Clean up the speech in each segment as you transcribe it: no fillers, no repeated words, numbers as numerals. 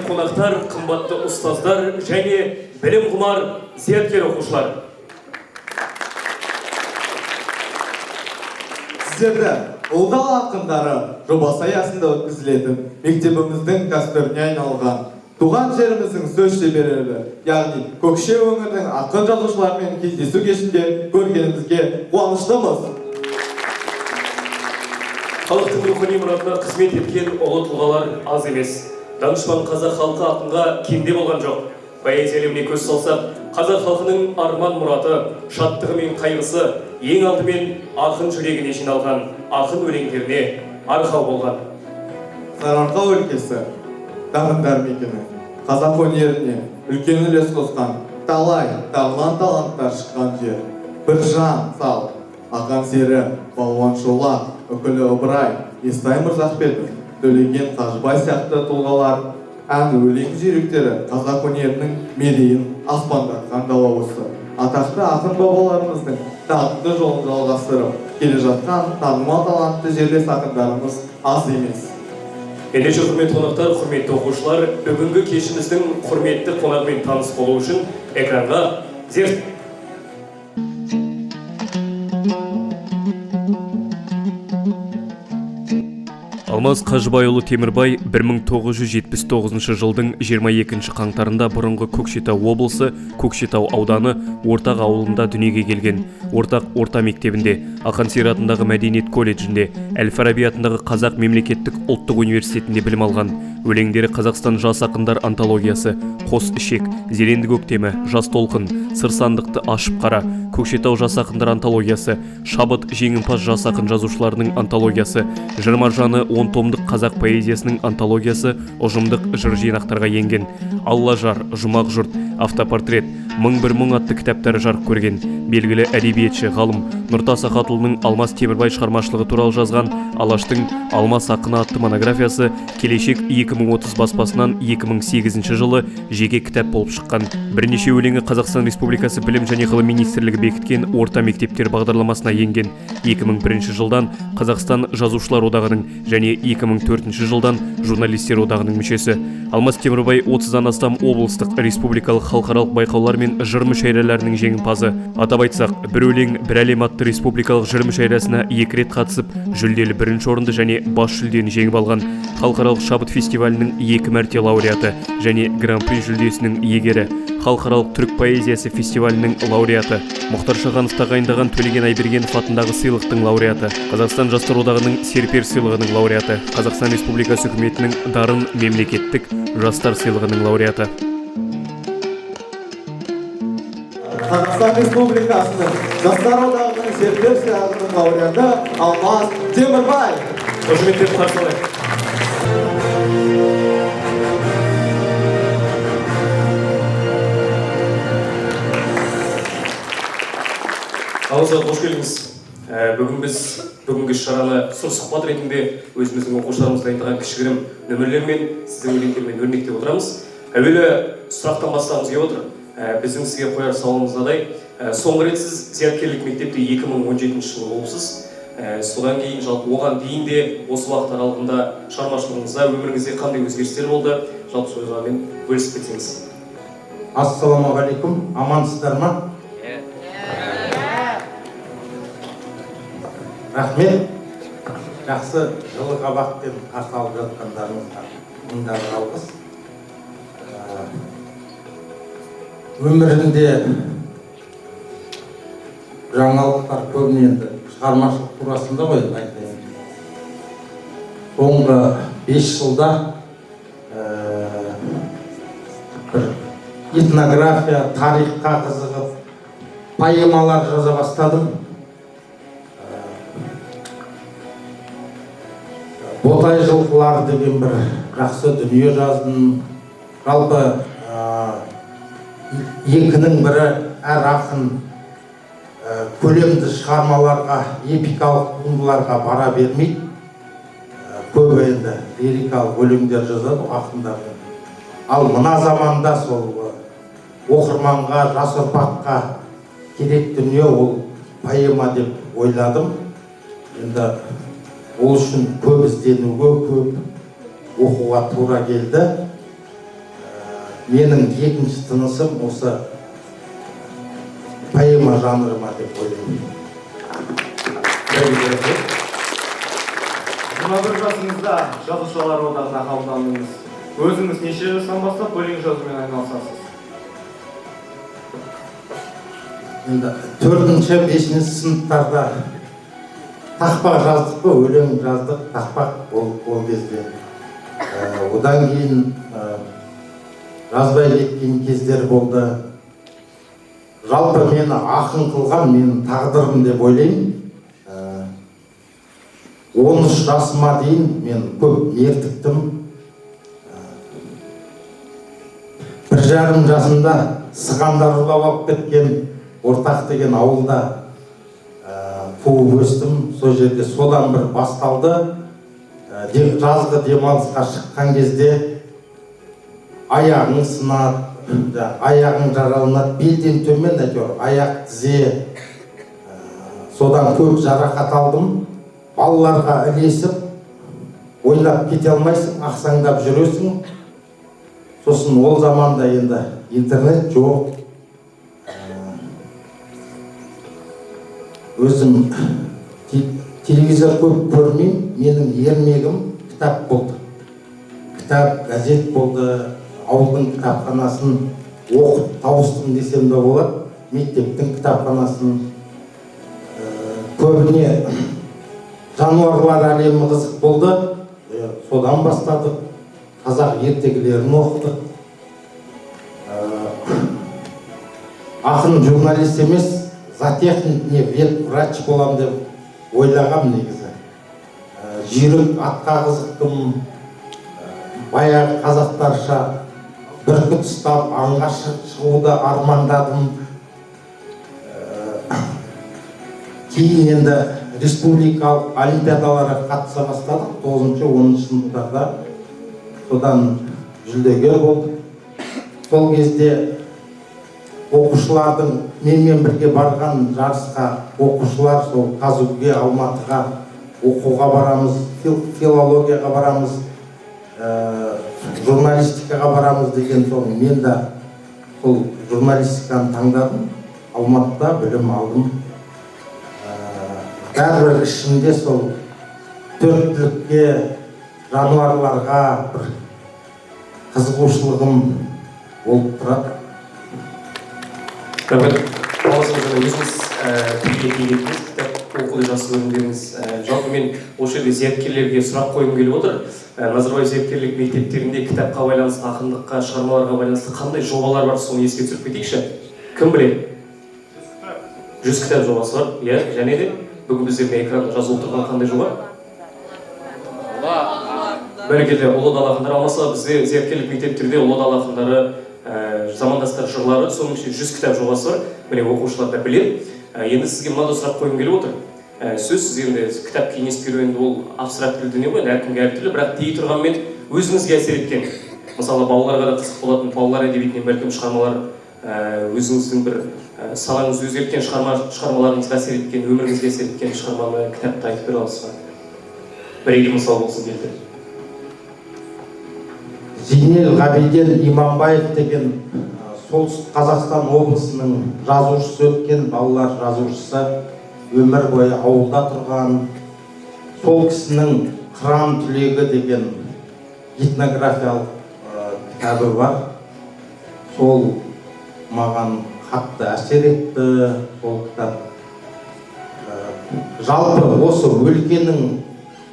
қонақтар, қымбатты ұстаздар және білім құмар зияткер оқушылар. Сіздерді ұлы дала ақындары жобасы аясында өткізілетін мектебіміздің дәстүріне айналған туған жеріміздің сөз шеберлері, яғни Көкше өңірінің ақын жазушыларымен кездесу кешінде көргенімізге қуаныштымыз. Халықтың рухани мұратына қызмет еткен ұлы тұлғалар аз емес. Данышпан қазақ халқы ақынға кенде болған жоқ. Поэзия әлеміне көз салсақ, қазақ халқының арман мұраты, шаттығы мен қайғысы ең алдымен ақын жүрегіне жиналған ақын өлеңдеріне арқау болған. Сарыарқа өлкесі дарындар мекені, қазақ өнеріне үлкен үлес қосқан талай таланттар шыққан жер. Біржан Сал, Ақан Сері, Балуан Шолақ, Үкілі Ыбырай, Естай Мырзахметов, Төлеген Қажыбай сияқты тұлғалар ән өлең жүйріктері қазақ өнерінің мерейін аспандатқан дауысы. Атақты ақын бабаларымыздың даңқты жолын жалғастырып келе жатқан танымал талантты жерлес ақындарымыз аз емес. Ендеше құрметті қонақтар, құрметті оқушылар, бүгінгі кешіміздің құрметті қонағымен таныс болу үшін экранға Алмаз Қажыбайұлы Темірбай 1979 жылдың 22 қаңтарында бұрынғы Көкшетау облысы, Көкшетау ауданы Ортақ ауылында дүниеге келген. Ортақ орта мектебінде, Ақан Сері атындағы Мәдениет колледжінде, Әл-Фараби атындағы Қазақ мемлекеттік ұлттық университетінде білім алған. Өлеңдері Қазақстан жас ақындар антологиясы, Қос ішек, Зеленді көктемі, Жас толқын, Сыр сандықты ашып қара, Көкшетау жас ақындар антологиясы, Шабыт жеңімпаз жас ақын жазушыларының антологиясы, Жыр маржаны 10 томдық қазақ поэзиясының антологиясы ұжымдық жыр жинақтарға енген. Алла жар, Жұмақ жұрт, автопортрет, 1001 мұң атты кітаптары жарық көрген. Белгілі әдебиетші, ғалым Нұртас Ақатұлының Алмаз Темірбай шығармашылығы туралы жазған Алаштың Алмас ақыны атты монографиясы Келешек 2030 баспасынан 2008 жылы жеке кітап болып шыққан. Бірнеше өлеңі Қазақстан Республикасы Білім және ғылым министрлігі бекіткен орта мектептер бағдарламасына енген. 2001 жылдан Қазақстан жазушылар одағының және 2004 жылдан журналистер одағының мүшесі. Алмаз Темірбай 30-дан астам облыстық, республикалық, халықаралық байқаулар мен жыр мүшәйраларының жеңімпазы. Атап айтсақ, бір өлең, бір әлем атты республикалық жыр мүшәйрасына 2 рет қатысып, жүлделі 1-ші орынды және бас жүлдені жеңіп алған. Халықаралық шабыт фестивалінің 2 мәрте лауреаты және гран-при жүлдесінің иегері. Халықаралық түрік поэзиясы фестивалінің лауреаты. Мұхтар Шаханов тағайындаған Төлеген Айбергенов атындағы сыйлықтың лауреаты. Қазақстан жастар одағының серпер сыйлығының лауреаты. Қазақстан Республикасы үкіметінің дарын мемлекеттік жастар сыйлығының лауреаты. Қазақстан Республикасының жастар одағының серпер сыйлығының лауреаты Алмаз Темірбай. Қошеметтеп қарсы алайық. Алыңызға қош келдіңіз. Бүгінгі шараны сұр сұхбат ретінде өзіміздің оқушыларымыз дайындаған кішігірім нөмірлермен, сіздің өлеңдермен өрнектеп отырамыз. Әуелі сұрақтан бастағымыз келіп отыр. Біздің сізге қояр сауалымыз мынадай. Соңғы рет сіз зияткерлік мектепте 2017 жылы болыпсыз. Содан кейін жалпы оған дейін де осы уақыт аралығында шығармашылығыңызда, өміріңізде қандай өзгерістер болды? Жалпы сөзімен бөлісіп кетсеңіз. Ассалаумағалейкум, амансыздар ма? Рахмет, жақсы жылы қабақпен қарсы алып жатқандарыңызға мыңдаған алғыс. Өмірінде жаңалықтар көбіне енді шығармашылық турасында ғой айтайын. Соңғы 5 жылда бір этнография, тарихқа қызығып, поэмалар жаза бастадым. Ботай жылқылар деген бір жақсы дүние жаздым. Жалпы екінің бірі әр ақын көлемді шығармаларға, эпикалық туындыларға бара бермейді. Көбі енді лирикалық өлеңдер жазады ақындар. Ал мына заманда сол оқырманға, жас ұрпаққа керек дүние ол поэма деп ойладым. Енді ол үшін көп ізденуге, көп оқуға тура келді. менің екінші тынысым осы поэма жанрыма деп ойлаймын. 21 жасыңызда жазушылар одағына қабылдандыңыз. Өзіңіз неше жастан бастап өлең жазумен айналысасыз? Енді 4-5 сыныптарда тақпақ жаздық қой, өлең жаздық, тақпақ ол кезде. Одан кейін жазбай кеткен кездер болды. Жалпы мені ақын қылған менің тағдырым деп ойлаймын. 13 жасыма дейін мен көп ертіктім. 1,5 жасымда сығандар ұрлап алып кеткен Ортақ деген ауылда туып өстім. Сол жерде содан бір басталды. Жазғы демалысқа шыққан кезде аяғың сынады, аяғың жараланады, белден төмен әйтеуір аяқ тізе. Содан көп жарақат алдым. Балаларға ілесіп, ойнап кете алмайсың, ақсаңдап жүресің. Сосын ол заманда енді интернет жоқ. Өзім телевизор көп көрмеймін, менің ермегім кітап болды. Кітап, газет болды, ауылдың кітапханасын оқып тауыстым десем де болады. Мектептің кітапханасын көбіне жануарлар әлемі қызық болды. Содан бастадық. Қазақ ертегілерін оқыдық. Ақын журналист емес, зоотехник не врач болам деп ойлағам негізі. Жүйрік атқа қызықтым. Баяғы қазақтарша бүркіт ұстап аңға шығуды армандадым. Кейін енді республикалық олимпиадаларға қатыса бастадық. 9-10 сыныптарда. Содан жүлдегер болдық. Сол кезде оқушылардың менімен бірге барған жарысқа оқушылар сол Казуге, Алматыға оқуға барамыз, филологияға барамыз, журналистикаға барамыз деген соң мен де сол журналистиканы таңдадым. Алматыда білім алдым. Бәрібір ішімде сол төрттілікке, жануарларға бір қызығушылығым болып тұрады. Өзіңіз тілге келгендіңіз, кітап оқуды жақсы көргендеріңіз. Жалпы мен осы жерде зияткерлерге сұрақ қойғым келіп отыр. Назарбаев зияткерлік мектептерінде кітапқа байланысты, ақындыққа, шығармаларға байланысты қандай жобалар бар, соны еске түсіріп кетейікші. Кім біледі? 100 кітап жобасы бар, иә, және де бүгін біздерде экранда жазылып тұрған қандай жоба? Бәрекелді, ұлы дала ақындары алмаса, бізде зияткерлік мектептерде ұлы дала ақындары, замандастар жырлары, соның ішінде 100 кітап жобасы бар. Міне оқушылар да біледі. Енді сізге мынандай сұрақ қойғым келіп отыр. Сөз сіз енді кітап кеңес беру енді ол абстрактілі дүние ғой, әркімге әртүрлі, бірақ дей тұрғанмен өзіңізге әсер еткен. Мысалы, балаларға да қызық болатын, балалар әдебиетінен бәлкім шығармалар, өзіңіздің бір санаңызды өзгерткен шығармаларыңызға әсер еткен, өміріңізге әсер еткен шығарманы, кітапты айтып бере аласыз ба? Бірегей мысал болсын келді. Зейнел Ғабиден Иманбаев деген Солтүстік Қазақстан облысының жазушысы өткен, балалар жазушысы, өмір бойы ауылда тұрған. Сол кісінің Қыран түлегі деген этнографиялық кітабы бар. Сол маған қатты әсер етті, сол кітап. Жалпы осы өлкенің,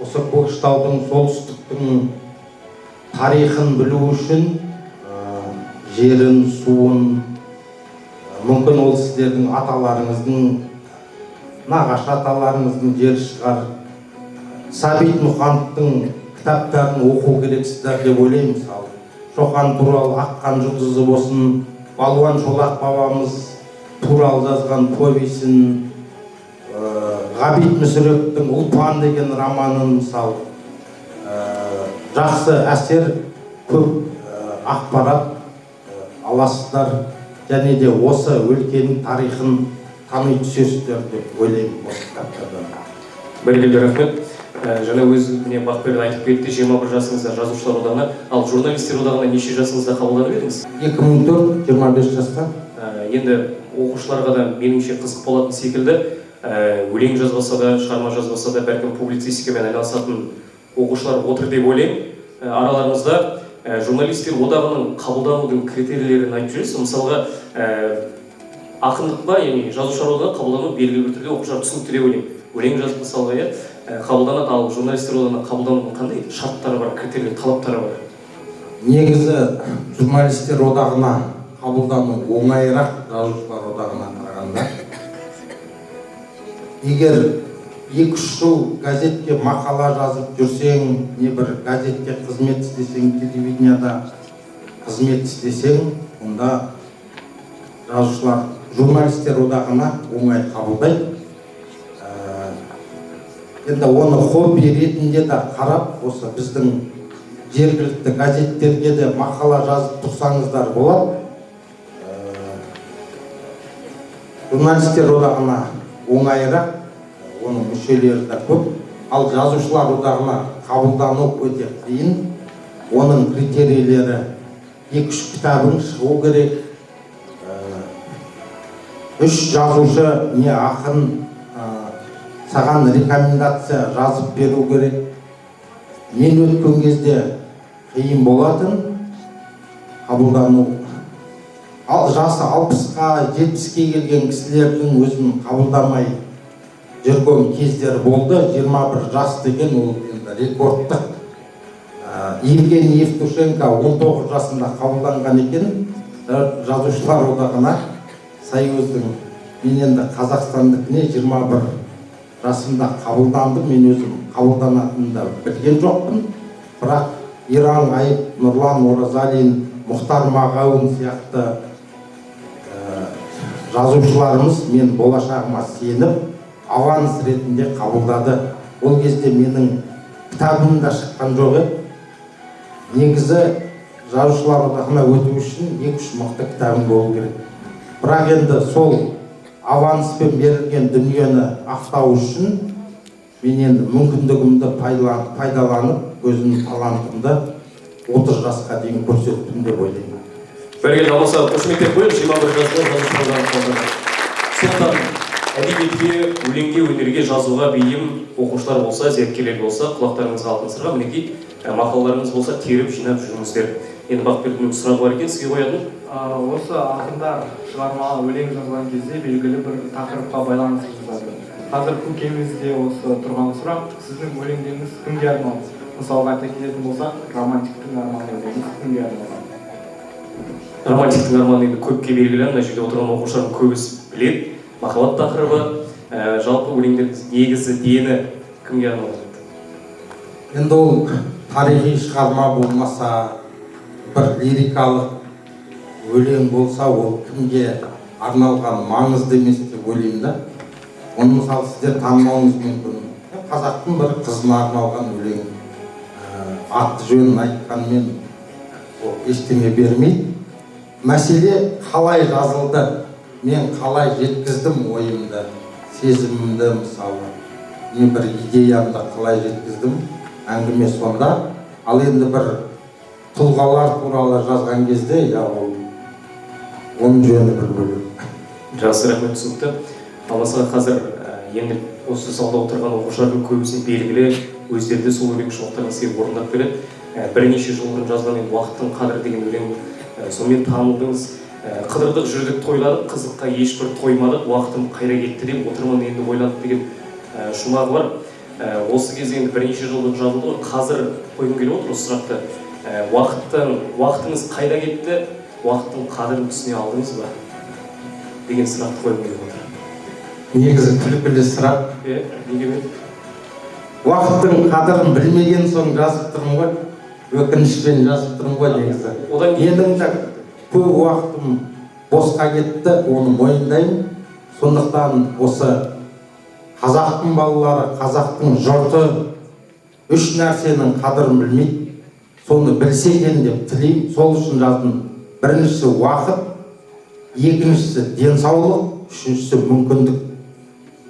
осы Көкшетаудың, солтүстіктің тарихын білу үшін жерін, суын, мүмкін ол сіздердің аталарыңыздың, нағашы аталарыңыздың жері шығар. Сәбит Мұқановтың кітаптарын оқу керексіздер деп ойлаймын. Мысалы, Шоқан туралы аққан жұлдызы болсын, Балуан Шолақ бабамыз туралы жазған повесін, Ғабит Мүсіреповтің Ұлпан деген романын, мысалы, жақсы әсер, көп ақпарат аласыздар, және де осы өлкенің тарихын тани түсесіздер деп ойлаймын осы кітаптардан. Бәрекелді, рахмет. Жаңа өзіне Бақберді айтып кетті, 21 жасыңызда жазушылар одағына, ал журналистер одағына неше жасыңызда қабылданып едіңіз? 2004, 25 жаста. Енді оқушыларға да меніңше қызық болатын секілді, өлең жазбаса да, шығарма жазбаса да, бәлкім публицистикамен айналысатын оқушылар отыр деп ойлаймын. Араларыңызда журналистер одағының қабылданудың критерийлерін айтып жүресіз. Мысалға, ақындыққа, яғни жазушылар одағына қабылдану белгілі бір түрде оқушылар түсінікті деп ойлаймын. Өлең жазып мысалға қабылданады, ал журналистер одағына қабылданудың қандай шарттары бар, критерийлер, талаптары бар? Негізі журналистер одағына қабылдану оңайырақ жазушылар одағына қарағанда. Егер 2-3 жыл газетке мақала жазып жүрсең, не бір газетте қызмет істесең, телевиденияда қызмет істесең, онда жазушылар журналистер одағына оңай қабылдайды. Енді оны хобби ретінде де қарап, осы біздің жергілікті газеттерге де мақала жазып тұрсаңыздар болады. Журналистер одағына оңайырақ, оның мүшелері де көп. Ал жазушылар одағына қабылдану өте қиын. Оның критерийлері 2-3 кітабың шығу керек. 3 жазушы не ақын саған рекомендация жазып беру керек. Мен өткен кезде қиын болатын қабылдану. Ал жасы 60-қа, 70-ке келген кісілердің өзін қабылдамай жүрген кездер болды. 21 жас деген ол рекордтық. Евгений Евтушенко 19 жасында қабылданған екен жазушылар одағына. Союздың, мен енді Қазақстандікіне 21 жасымда қабылданды. Мен өзім қабылданатынын да білген жоқпын. Бірақ Иран Айып, Нұрлан Оразалин, Мұхтар Мағауин сияқты жазушыларымыз мен болашағыма сеніп, аванс ретінде қабылдады. Ол кезде менің кітабым да шыққан жоқ еді. Негізі жазушылар одағына өту үшін 2-3 мықты кітабым болу керек. Бірақ енді сол аванспен берілген дүниені ақтау үшін мен енді мүмкіндігімді пайдаланып, өзімнің талантымды 30 жасқа дейін көрсеттім деп ойлаймын. Бәрекелді, алмаса қошеметтеп қойып, 21 жасында жазушылар қалдырды. Сондықтан әдебиетке, өлеңге, өнерге, жазуға бейім оқушылар болса, зияткерлер болса, құлақтарыңызға алтын сырға, мінекей мақалаларыңыз болса, теріп жинап жүріңіздер. Енді Бақбердінің сұрағы бар екен, сізге қоятын. Осы ақындар шығармалы өлең жазған кезде белгілі бір тақырыпқа байланысты жазады. Қазір көкемізде осы тұрған сұрақ, сіздің өлеңдеріңіз кімге арналды? Мысалға айта кететін болсақ, романтиктің арманы өлеңіңіз кімге арналды? Романтиктің арманы енді көпке белгілі, мына жерде отырған оқушылардың көбісі біледі. Махаббат тақырыбы, жалпы өлеңдеріңіз негізі дені кімге арналды? Енді ол тарихи шығарма болмаса, бір лирикалық өлең болса, ол кімге арналған маңызды емес деп ойлаймын да. Оны мысалы сіздер танымауыңыз мүмкін. Қазақтың бір қызына арналған өлең, аты жөнін айтқанмен ештеңе бермейді. Мәселе қалай жазылды, мен қалай жеткіздім ойымды, сезімімді, мысалы, не бір идеямды қалай жеткіздім, әңгіме сонда. Ал енді бір тұлғалар туралы жазған кезде, оның жөні бір бөлек. Жақсы, рахмет, түсінікті. Алмаса қазір енді осы залда отырған оқушылардың көбісіне белгілі, өздері сол өлең шоқтарын сізге орындап береді. Бірнеше жыл бұрын жазған уақыттың қадірі деген өлең, сонымен танылдыңыз. Қыдырдық, жүрдік, тойладық, қызыққа ешбір тоймадық, уақытым қайра кетті деп отырмын енді ойланып деген шумағы бар. Осы кезде енді бірнеше жылдық жазылды ғой, қазір қойғым келіп отыр осы сұрақты. Уақытыңыз қайда кетті, уақыттың қадірін түсіне алдыңыз ба? Деген сұрақты қойғым келіп отыр. Негізі күлкілі сұрақ. Неге мен? Уақыттың қадірін білмеген соң жазып тұрмын ғой, өкінішпен жазып тұрмын ғой негізі. Менің де көп уақытым босқа кетті, оны мойындаймын. Сондықтан осы қазақтың балалары, қазақтың жұрты 3 нәрсенің қадірін білмейді. Соны білсе екен деп тілеймін. Сол үшін жаздым. Біріншісі уақыт, екіншісі денсаулық, үшіншісі мүмкіндік.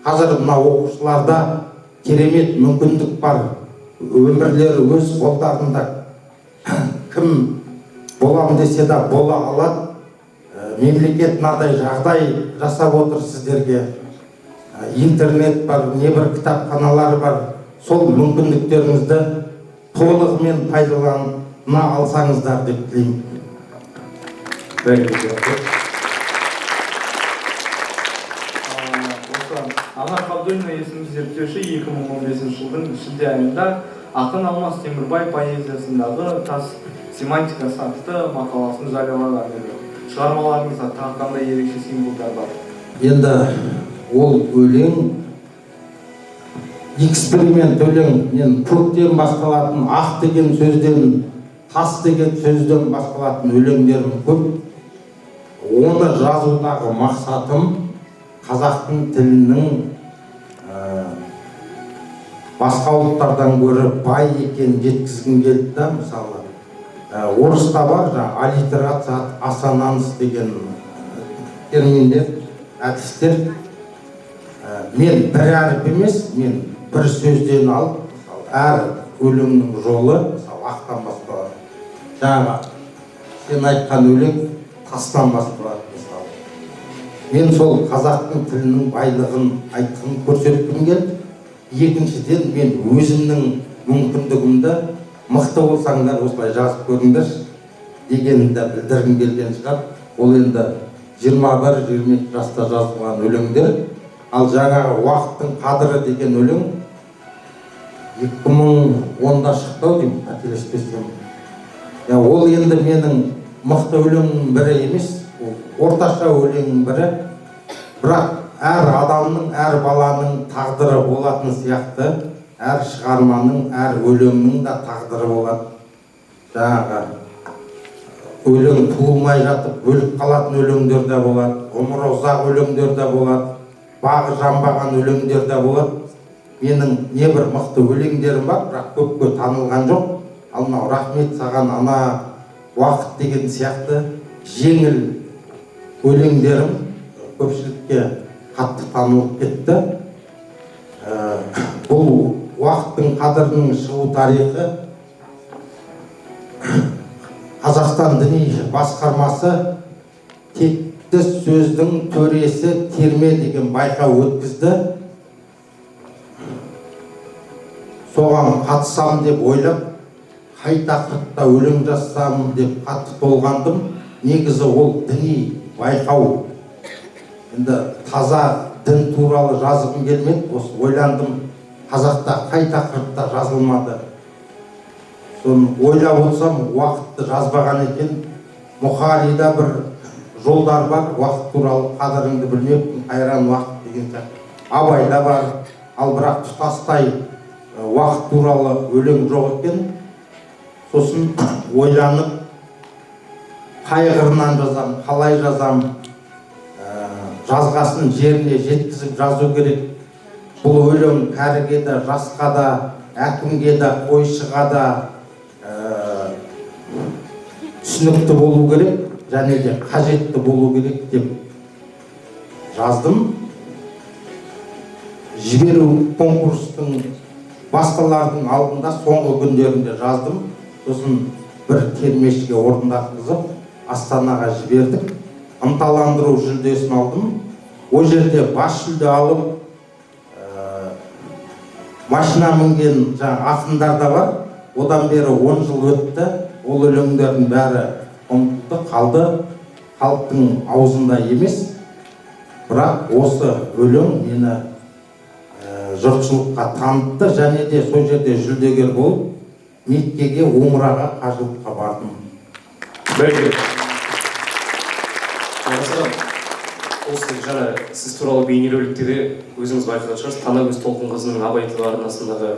Қазір мына оқушыларда керемет мүмкіндік бар, өмірлері өз қолдарында, кім болам десе де бола алады. Мемлекет мынадай жағдай жасап отыр сіздерге. Интернет бар, небір кітапханалар бар. Сол мүмкіндіктеріңізді толығымен пайдалана алсаңыздар деп тілеймін. Анар Қабдуллина есімді зерттеуші 2015 жылдың шілде айында ақын Алмас Темірбай поэзиясындағы тас семантикасы атты мақаласын жариялаған еді. Шығармаларыңызда тағы қандай ерекше символдар бар? Енді ол өлең эксперимент өлең. Мен көктен басталатын ақ деген сөзден, тас деген сөзден басталатын өлеңдерім көп. Оны жазудағы мақсатым қазақтың тілінің басқа ұлттардан гөрі бай екенін жеткізгім келді да. Мысалы орыста бар аллитерация, ассонанс деген терминдер, әдістер. Мен бір әріп емес, мен бір сөзден алып, әр өлеңнің жолы ақтан басталады. Жаңа сен айтқан өлең тастан басталады. Мен сол қазақтың тілінің байлығын айтқым, көрсеткім келді. Екіншіден, мен өзімнің мүмкіндігімді мықты болсаңдар осылай жазып көріңдер дегенді білдіргім келген шығар. Ол енді 21-22 жаста жазылған өлеңдер. Ал жаңағы уақыттың қадірі деген өлең 2010-да шықты деймін, қателеспесем. Ол енді менің мықты өлеңнің бірі емес, орташа өлеңнің бірі. Бірақ әр адамның, әр баланың тағдыры болатын сияқты, әр шығарманың, әр өлеңнің да тағдыры болады. Жаңағы өлең туылмай жатып өліп қалатын өлеңдер де болады, ғұмыры ұзақ өлеңдер де болады, бағы жанбаған өлеңдер де болады. Менің небір мықты өлеңдерім бар, бірақ көпке танылған жоқ. Ал мынау рахмет саған ана уақыт деген сияқты жеңіл өлеңдерім көпшілікке қатты танылып кетті. Бұл уақыттың қадірінің шығу тарихы Қазақстан діни басқармасы текті сөздің төресі терме деген байқау өткізді. Соған қатысам деп ойлап, қай тақырыпта өлең жазсам деп қатты толғандым. Негізі ол діни байқау. Енді таза дін туралы жазғым келмеді. Осы ойландым, қазақта қай тақырыпта жазылмады. Соны ойлап отырсам, уақытты жазбаған екен. Мұқарида бір жолдар бар, уақыт туралы қадіріңді білмеппін, қайран уақыт деген сияқты. Абайда бар, ал бірақ тұтастай уақыт туралы өлең жоқ екен. Сосын ойланып, қай қырынан жазам, қалай жазам, жазғасын жеріне жеткізіп жазу керек. Бұл өлең кәріге де, жасқа да, әкімге де, қойшыға да түсінікті болу керек, және де қажетті болу керек деп жаздым. Жіберу конкурстың басқалардың алдында соңғы күндерінде жаздым. Сосын бір термешіге орындатқызып Астанаға жібердік. Ынталандыру жүлдесін алдым. Ол жерде бас жүлде алып, машина мінген ақындар да бар. Одан бері 10 жыл өтті. Ол өлеңдердің бәрі ұмытты қалды. Халықтың аузында емес. Бірақ осы өлең мені жұртшылыққа танытты, және де сол жерде жүлдегер болып, Меккеге умраға қажылыққа бардым. Осы жаңа сіз туралы бейнероликте де өзіңіз байқаған шығарсыз, Танагөз Толқынқызының Абай тілі арнасындағы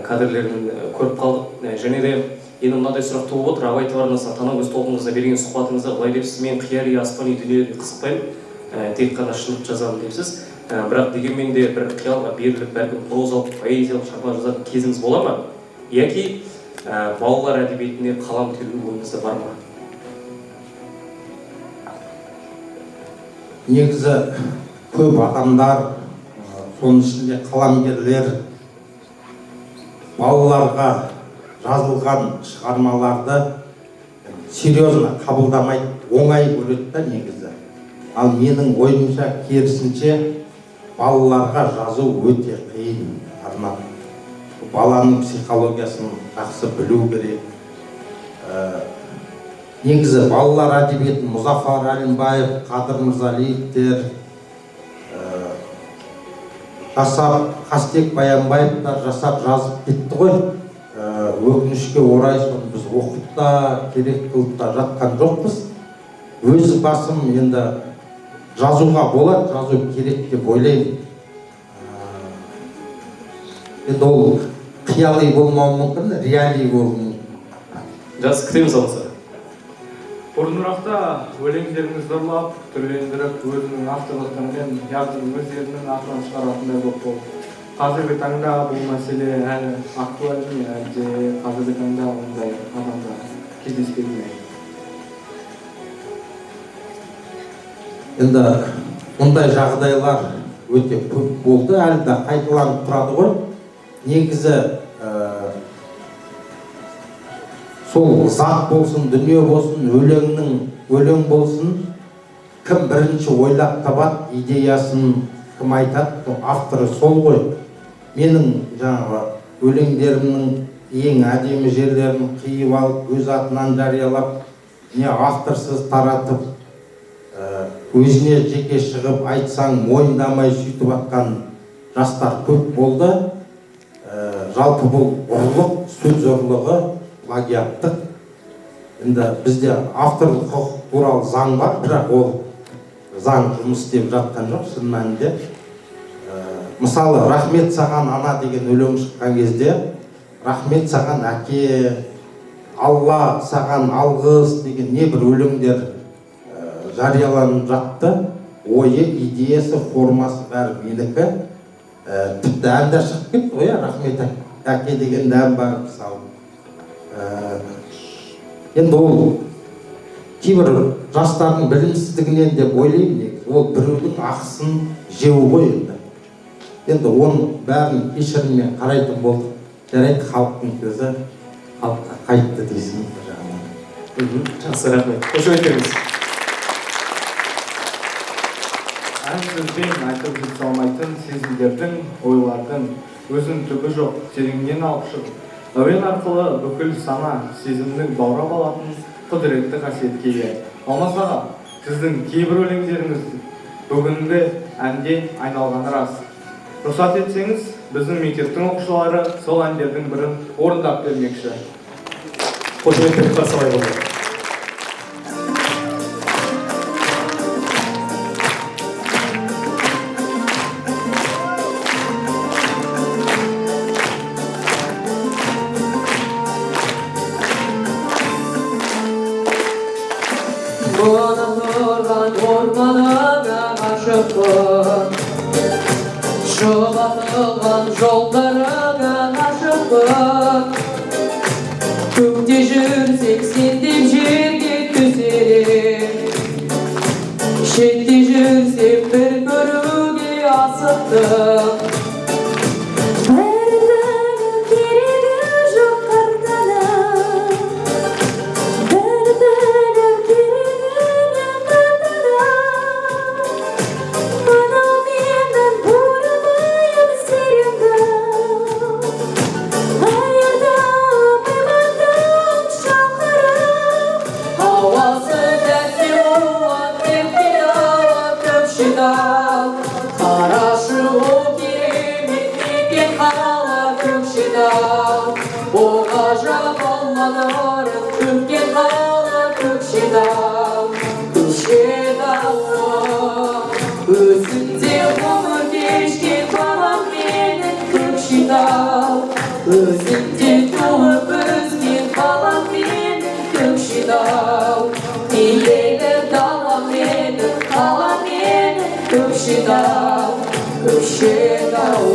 кадрлерін көріп қалдық. Және де енді мынадай сұрақ туып отыр, Абай тілі арнасына Танагөз Толқынқызға берген сұхбатыңызда былай депсіз: мен қияли аспани дүниеге қызықпаймын, тек қана шындық жазамын депсіз. Бірақ дегенмен де бір қиялға беріліп, бәлкім прозалық, поэзиялық шығарма жазатын кезіңіз бола ма? Яки балалар әдебиетіне қалам теру ойыңызда бар ма? Негізі көп адамдар, соның ішінде қаламгерлер балаларға жазылған шығармаларды серьезно қабылдамайды, оңай көреді да негізі. Ал менің ойымша керісінше балаларға жазу өте қиын. Баланың психологиясын жақсы білу керек. Негізі балалар әдебиетін Мұзафар Әлімбаев, Қадыр Мырзалиевтер жасап, Қастек Баянбаевтар жасап жазып кетті ғой. Өкінішке орай соны біз оқып та, керек қылып та жатқан жоқпыз. Өз басым енді жазуға болады, жазу керек деп ойлаймын. Енді ол қияли болмауы мүмкін, реали болуы мүмкін. Жас күтеміз алса. Бұрынырақта өлеңдеріңіз зырлап, түрлендіріп, өзінің авторлықтарымен яғни өздерінің атынан шығаратындай болып болды. Қазіргі таңда бұл мәселе әлі актуальны ме, әлде қазіргі таңда ондай адамдар кездеспейді ме? Енді ондай жағдайлар өте көп болды, әлі де қайталанып тұрады ғой. Негізі сол зат болсын, дүние болсын, өлең болсын, кім бірінші ойлап табады, идеясын кім айтады, авторы сол ғой. Менің жаңағы өлеңдерімнің ең әдемі жерлерін қиып алып, өз атынан жариялап, не авторсыз таратып, өзіне жеке шығып айтсаң мойындамай сөйтіп атқан жастар көп болды. Жалпы бұл ұрлық, сөз ұрлығы, плагиаттық. Енді бізде авторлық құқық туралы заң бар, бірақ ол заң жұмыс істеп жатқан жоқ шын мәнінде. Мысалы, рахмет саған ана деген өлең шыққан кезде, рахмет саған әке, алла саған алғыс деген небір өлеңдер жарияланып жатты. Ойы, идеясы, формасы бәрі менікі. Тіпті әндер шығып кетті ғой, рахмет әке деген ән бар мысалы. Енді ол кейбір жастардың білімсіздігінен деп ойлаймын. Ол біреудің ақысын жеу ғой енді. Енді оның бәрін кешіріммен қарайтын болдық. Жарайды, халықтың көзі халыққа қайтты дейсің. Жақсы, рахмет. Қош өтіңіз. Ән сөзбен айтып жете алмайтын сезімдердің, ойлардың өзінің түбі жоқ, тереңнен алып шығып, әуен арқылы бүкіл сана сезімнің баурап алатын құдіретті қасиетке ие. Алмас аға, сіздің кейбір өлеңдеріңіз бүгінгі әнге айналғаны рас. Рұқсат етсеңіз, біздің мектептің оқушылары сол әндердің бірін орындап бермекші. Қош өтіңіз, қарсы алай болды. Шұғатылған жолдарыңа ғашықпын. Көкте жүрсек сен деп жерге төселем. Шетте жүрсем бір көруге асықтым. Өзіңде ғұмыр кешкен балам менің Көкшетау. Өзіңде туып өскен балам менің Көкшетау. Илелі далам менің, қалам менің Көкшетау. Көкшетау.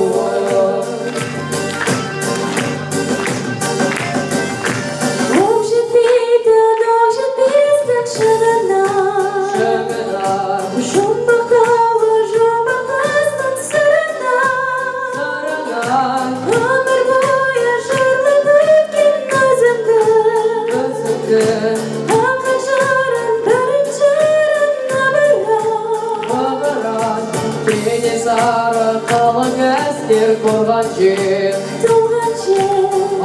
Өмір бойы Korgan jер,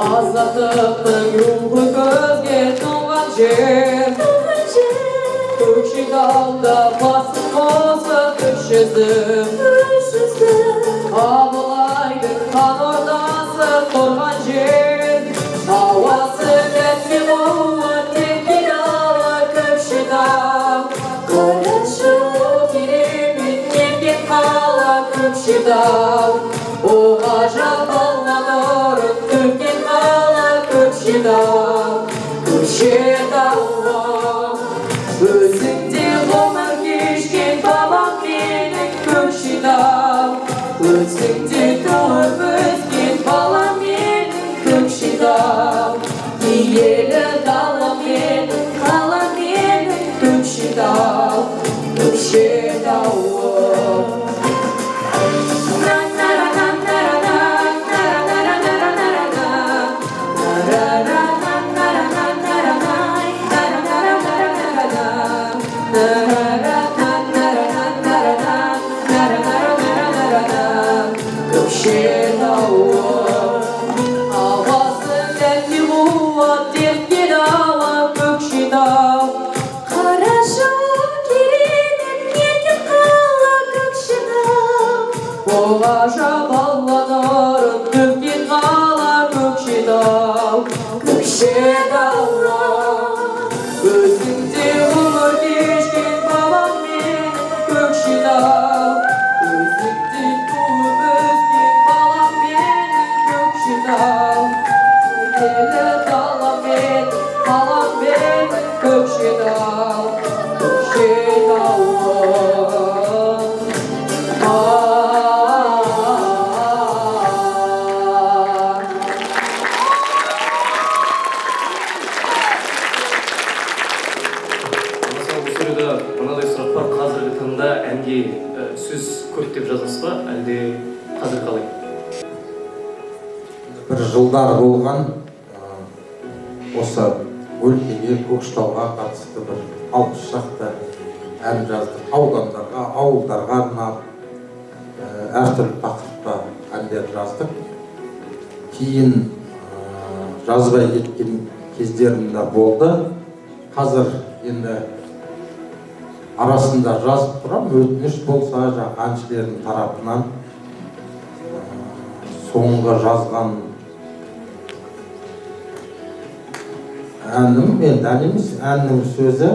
азаттықтың рухы көзге тұнған жер, көкшетауда басын қосып үш жүзім, Абылайдың хан ордасы тұрған жер, ауасы тәтті болуы текке дала Көкшетау. Қарашы керемет неткен қала Көкшетау, о ғажап алған ұрын төккен қала Көкшетау. Көкшетауға өзіңде ғұмыр кешкен бабам менің Көкшетау, өзіңде туып өскен балам менің Көкшетау. Киелі далам менің, қалам менің Көкшетау, Көкшетауым. Ғажап алланарын төккен қала Көкшетау. Көкшетауға өзіңде ғұмыр кешкен бабам менің Көкшетау, өзіңде туып өскен балам менің Көкшетау. Киелі далам менің, қалам менің Көкшетау, Көкшетауым. Мынадай сұрақ бар, қазіргі таңда әнге сөз көп деп жазасыз ба, әлде қазір қалай? Бір жылдар болған осы өлкеге, Көкшетауға қатысты бір 60 шақты ән жаздық. Аудандарға, ауылдарға арнап, әртүрлі тақырыпта әндер жаздық. Кейін жазбай кеткен кездерім де болды. Қазір енді арасында жазып тұрам, өтініш болса әншілердің тарапынан соңғы жазған әнім, енді ән емес, әннің сөзі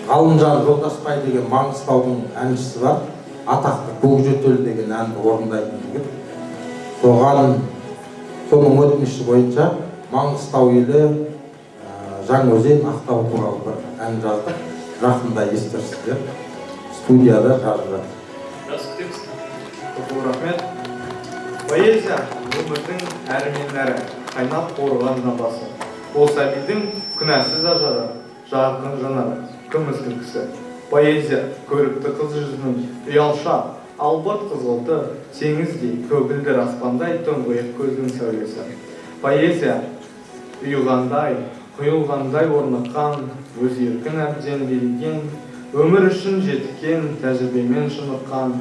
Ғалымжан Жолдасбай деген Маңғыстаудың әншісі бар, атақты Көкжөтел деген әнді орындайтын жігіт. Соның өтініші бойынша Маңғыстау елі, Жаңаөзен, Ақтау туралы бір ән жаздық. Жақында естірсіздер. Студияда жазып жатыр. Жақсы күтеміз. Көп рахмет. Поэзия өмірдің әрі мен әрі, қайнап қорған жамбасы. Ол сәбидің күнәсіз ажары, жарқын жанары, күміс күлкісі. Поэзия көрікті қыз жүзінің ұялшақ, албырт қызғылты, теңіздей, көгілдір аспандай тұңғиық көздің сәулесі. Поэзия ұйығандай, құйылғандай орныққан, өз еркін әбден берген, өмір үшін жеткен, тәжірибемен шыныққан,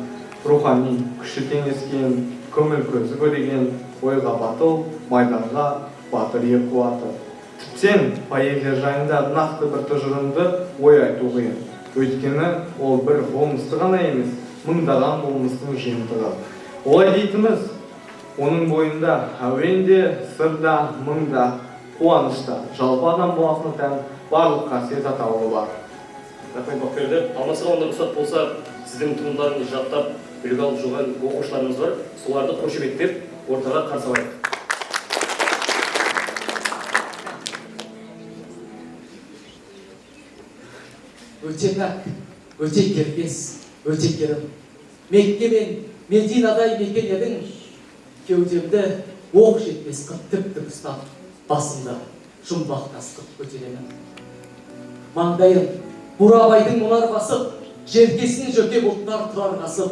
рухани күші теңескен, көңіл көзі көреген, ойға батыл, майданға батыр ер қуаты. Тіптен поэзия жайында нақты бір тұжырымды ой айту қиын. Өйткені ол бір болмысты ғана емес, мыңдаған болмыстың жиынтығы. Олай дейтіміз, оның бойында әуенде, сырда, мыңда, қуанышта, жалпы адам баласына тән барлық қасиет атаулы бар. Рахмет Бақберді. Алмасыға онда рұқсат болса, сіздің туындыларыңызды жаттап үлгі алып жүрген оқушыларымыз бар. Соларды қошеметтеп ортаға қарсы алайық. Өте пәк, өте кербез, өте керім. Мекке мен Мединадай мекен едің, кеудемді оқ жетпес қып тіп-тік ұстап, басымда жұмбақ тас қып көтеремін. Маңдайын Бурабайдың мұнар басып, жеркесін жөке бұлттар тұрар қасып,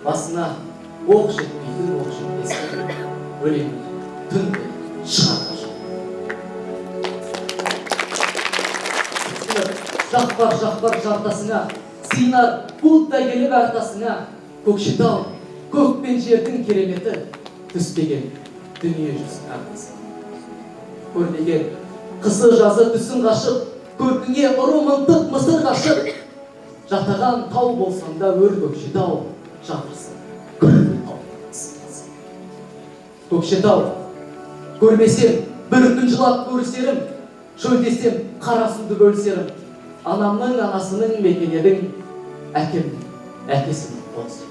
басына оқ жетпейтін оқ жетпесін, өлең түнде шығар. Жақпар жартасыңа, сыйнар бұлттай келіп артасыңа, Көкшетау көк пен жердің кереметі түспеген дүние жүзі картасы. Көрмеген қысы жазы түсін қашып, көркіңе ұры мынтық мысыр қашып, жатаған тау болсаң да өр Көкшетау жатырсың. Көкшетау, көрмесем бір күн жылап көрісерім, шөлдесем қара суды бөлісерім. Анамның анасының мекен едің, әкемнің әкесінің қонысы.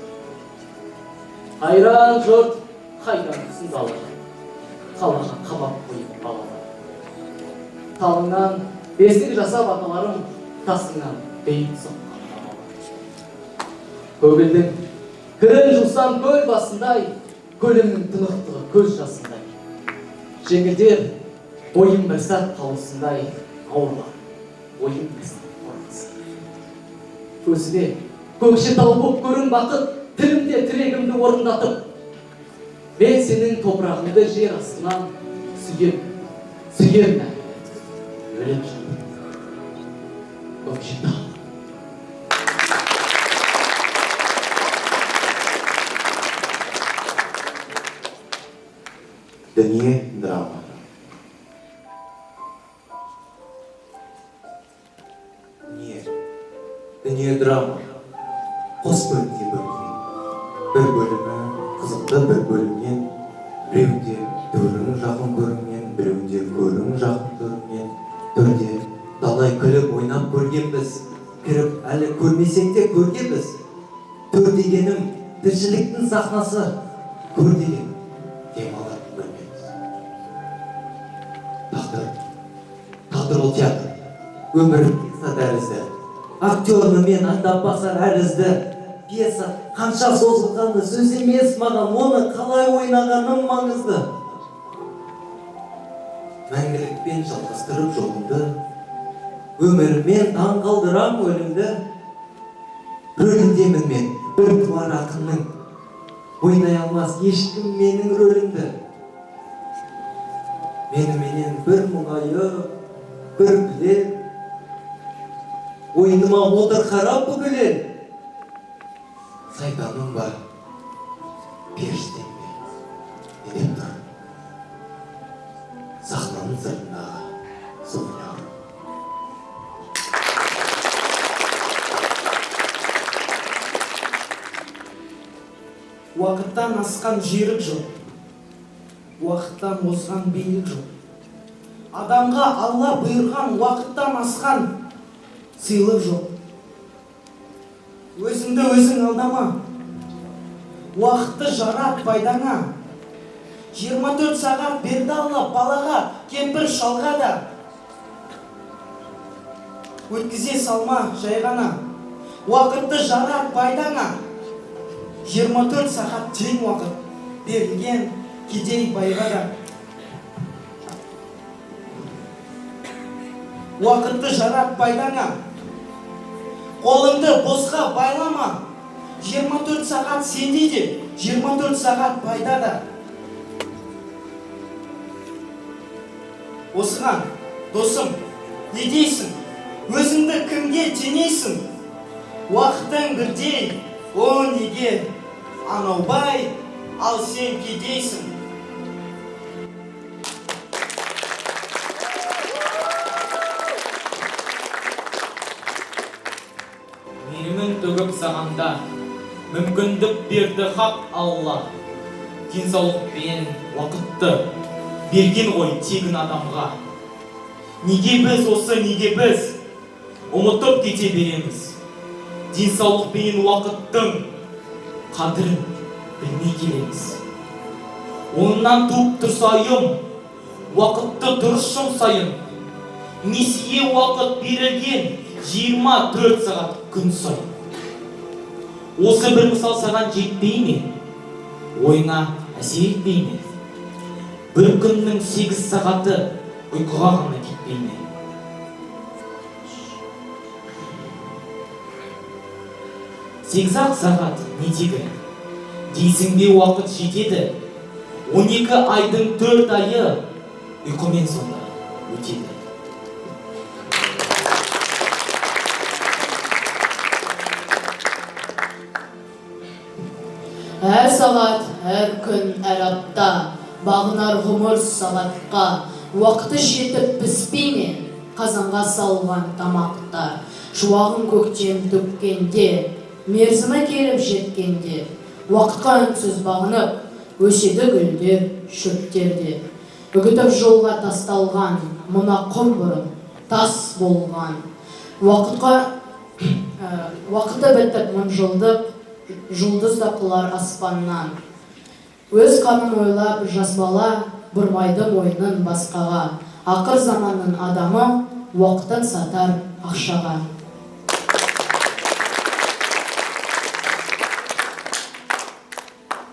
Қайран жұрт, қайдан түсін далаға, қалаға қамап қойып балаға. Талыңнан бесік жасап аталарым, тасыңнан бейіт соққан. Көгілдің кірін жусам көл басындай, көліңнің тынықтығы көз жасындай. Жеңілдер ойым бір сәт қалысындай, ауырлар ойым бір сәт қорғысы. Көзіме Көкшетау боп көрін бақыт, тілімде тірегімді орындатып, мен сенің топырағыңды жер астынан сүйем мәңгілік. Өлем жатыр Көкшетау. Дүние драма. Дүние драма. Қос бөлімден бөлінген. Бір бөлімі қызықты, бір бөлімнен біреуінде төрің жақын көрінген, біреуінде көрің жақын көрінген. Төрде талай күліп ойнап көргенбіз, кіріп әлі көрмесек те көргенбіз. Төр дегенім тіршіліктің сахнасы, көр дегенім демалатын бөлмеміз. Тағдыр ол театр, өмір пьеса тәрізді. Актерны мен аңдап басар әрізді. Пьеса қанша созылғаны сөз емес маған, оны қалай ойнағаным маңызды. Мәңгілікпен жалғастырып жолымды, өмірмен таң қалдырам өлімді. Рөліндемін мен бір туар ақынның, ойнай алмас ешкім менің рөлімді. Меніменен бір мұңайып, бір білем, ойыныма отыр қарап бүгілен. Сайтаным бар, періштем бе, неден тұр? Сахнаның сыртындағы сувенир. Уақыттан асқан жерік жоқ, уақыттан озған билік жоқ. Адамға Алла бұйырған уақыттан асқан сыйлық жоқ. Өзіңді өзің алдама, уақытты жарат пайдаңа. 24 сағат берді Алла балаға, кемпір шалға да. Өткізе салма жай ғана, уақытты жарат пайдаңа. 24 сағат тең уақыт берілген кедей байға да. Уақытты жарат пайдаңа, қолыңды босқа байлама. 24 сағат сенде де, 24 сағат пайда да. Осыған, досым, не дейсің? Өзіңді кімге теңейсің? Уақытың бірдей, о неге? Анау бай, ал сен кедейсің. Менімін төгіп сағанда, мүмкіндік берді хақ Алла. Денсаулық пен уақытты берген ғой тегін адамға. Неге біз осы, неге біз ұмытып кете береміз? Денсаулық пен уақыттың қадірін білмей келеміз. Онынан туып тұрсайым, уақытты дұрыс жұмсайын. Несие уақыт берілген 24 сағат күн сайын. Осы бір мысал саған жетпей ме? Ойыңа әсер етпей ме? Бір күннің 8 сағаты ұйқыға ғана кетпей ме? Сегіз-ақ сағат не тегі? Дейсің бе уақыт жетеді? 12 айдың 4 айы ұйқымен сонда өтеді. Әр сағат, әр күн, әр апта бағынар ғұмыр сағатқа, уақыты жетіп піспей ме қазанға салған тамақта, шуағын көктем төккенде, мерзімі келіп жеткенде, уақытқа үнсіз бағынып, өседі гүлдер, шөптерде. Үгітіп жолға тасталған, мына құм бұрын тас болған. Уақыты бітіп мұнжылдық, жұлдыз да құлар аспаннан. Өз қамын ойлап жас бала, бұрмайды мойнын басқаға. Ақыр заманның адамы, уақытын сатар ақшаға.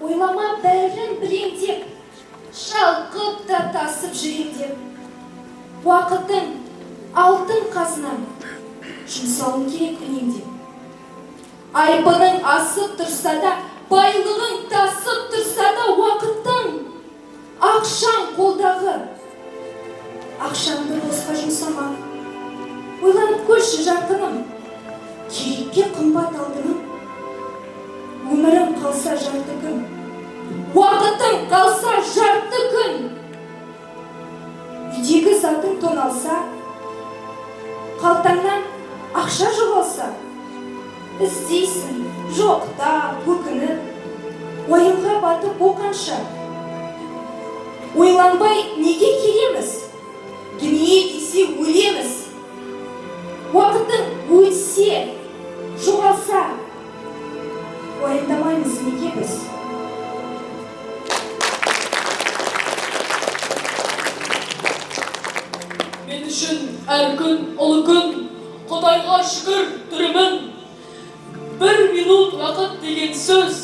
Ойлама бәрін білем деп, шалқып та тасып жүрем деп. Уақытың алтын қазынам, жұмсауым керек үнемдеп. Айбының асып тұрса да, байлығың тасып тұрса да, уақыттың ақшаң қолдағы. Ақшаңды босқа жұмсама, ойланып көрші жарқыным, керекке қымбат алтыным. Өмірім қалса жарты күн, уақытың қалса жарты күн. Үйдегі затың тоналса, қалтаңнан ақша жоғалса, іздейсің жоқта өкініп, уайымға батып оқанша. Ойланбай неге келеміз? Дүние десе өлеміз. Уақытың өлсе, жоғалса, уайымдамаймыз неге біз? Мен үшін әр күн ұлы күн, Құдайға шүкір түрімін. Бір минут уақыт деген сөз,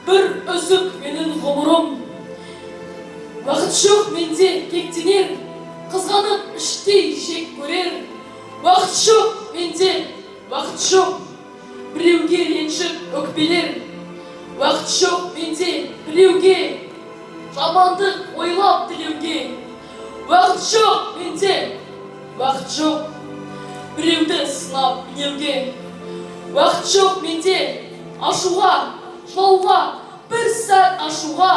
бір үзік менің ғұмырым. Уақыт жоқ менде кектенер, қызғанып іштей жек көрер. Уақыт жоқ менде, уақыт жоқ, біреуге ренжіп өкпелер. Уақыт жоқ менде біреуге жамандық ойлап тілеуге. Уақыт жоқ менде, уақыт жоқ, біреуді сынап мінеуге. Уақыт жоқ менде ашуға, жылауға, бір сәт ашуға.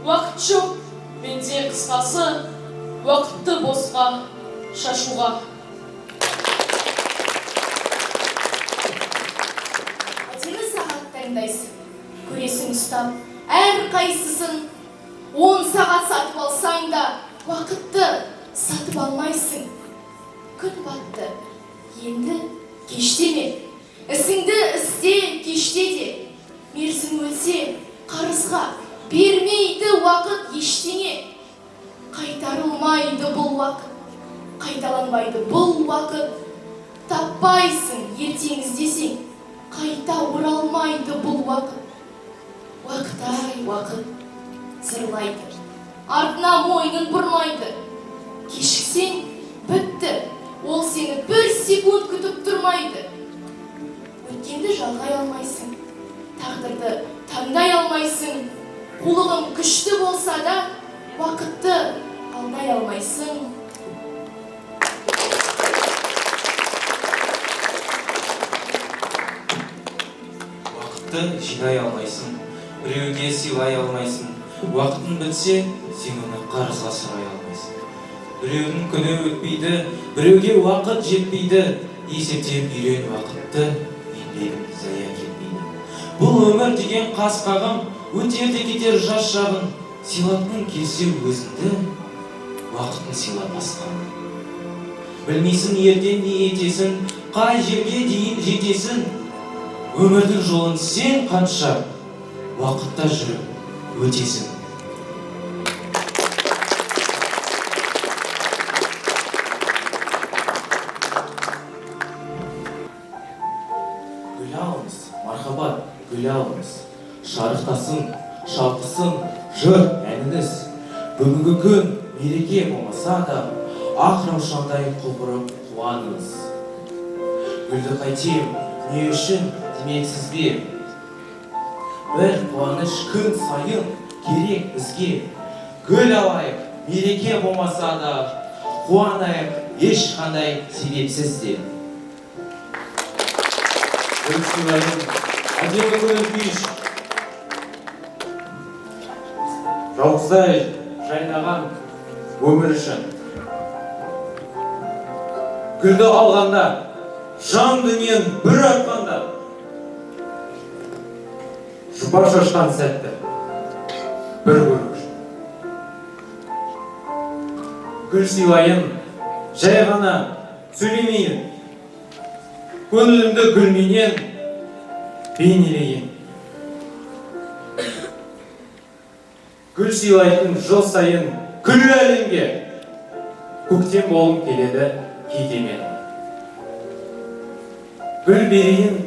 Уақыт жоқ менде қысқасы, уақытты босқа шашуға. Әдемі сағат таңдайсың, көресің ұстап, әр қайсысын. 10 сағат сатып алсаң да, уақытты сатып алмайсың. Күн батты, енді кештеме, ісіңді істе кеште де. Мерзім өлсе, қарызға бермейді уақыт ештеңе. Қайтарылмайды бұл уақыт, қайталанбайды бұл уақыт. Таппайсың ертеңіз десең, қайта оралмайды бұл уақыт. Уақыт-ай уақыт зырлайды, артына мойнын бұрмайды. Кешіксең бітті, ол сені бір секунд күтіп тұрмайды. Өткенді жалғай алмайсың, тағдырды таңдай алмайсың. Қулығың күшті болса да, уақытты алдай алмайсың. Уақытты жинай алмайсың, біреуге сыйлай алмайсың. Уақытың бітсе, сен оны қарызға сұрай алмайсың. Біреудің күні өтпейді, біреуге уақыт жетпейді. Есептеп үйрен уақытты, еңбегің зая кетпейді. Бұл өмір деген қас-қағым, өтер де кетер жас шағын. Сыйлатқың келсе өзіңді, уақытын сыйла басқа. Білмейсің ертең не етесің, қай жерге дейін жетесің. Өмірдің жолын сен қанша уақытта жүріп өтесің. Гүл алыңыз, мархабат, гүл алыңыз. Шарықтасын, шалқысын, жыр әніңіз. Бүгінгі күн мереке болмаса да, ақ раушандай құлпырып қуаныңыз. Гүлді қайтем, не үшін демексіз бе? Бір қуаныш күн сайын керек бізге. Гүл алайық, мереке болмаса да, қуанайық ешқандай себепсіз де. Гүл сыйлайын, әдемі көңіл күйіш. жауқаздай жайнаған өмір үшін. Гүлді алғанда, жан дүниен бір атқанда, жұпар шашқан сәтті бір көру үшін. Гүл сыйлайын, жай ғана сөйлемейін, көңілімді гүлменен бейнелейін. Гүл сыйлайтын жыл сайын күллі әлемге көктем болым келеді кейде мен. Гүл берейін,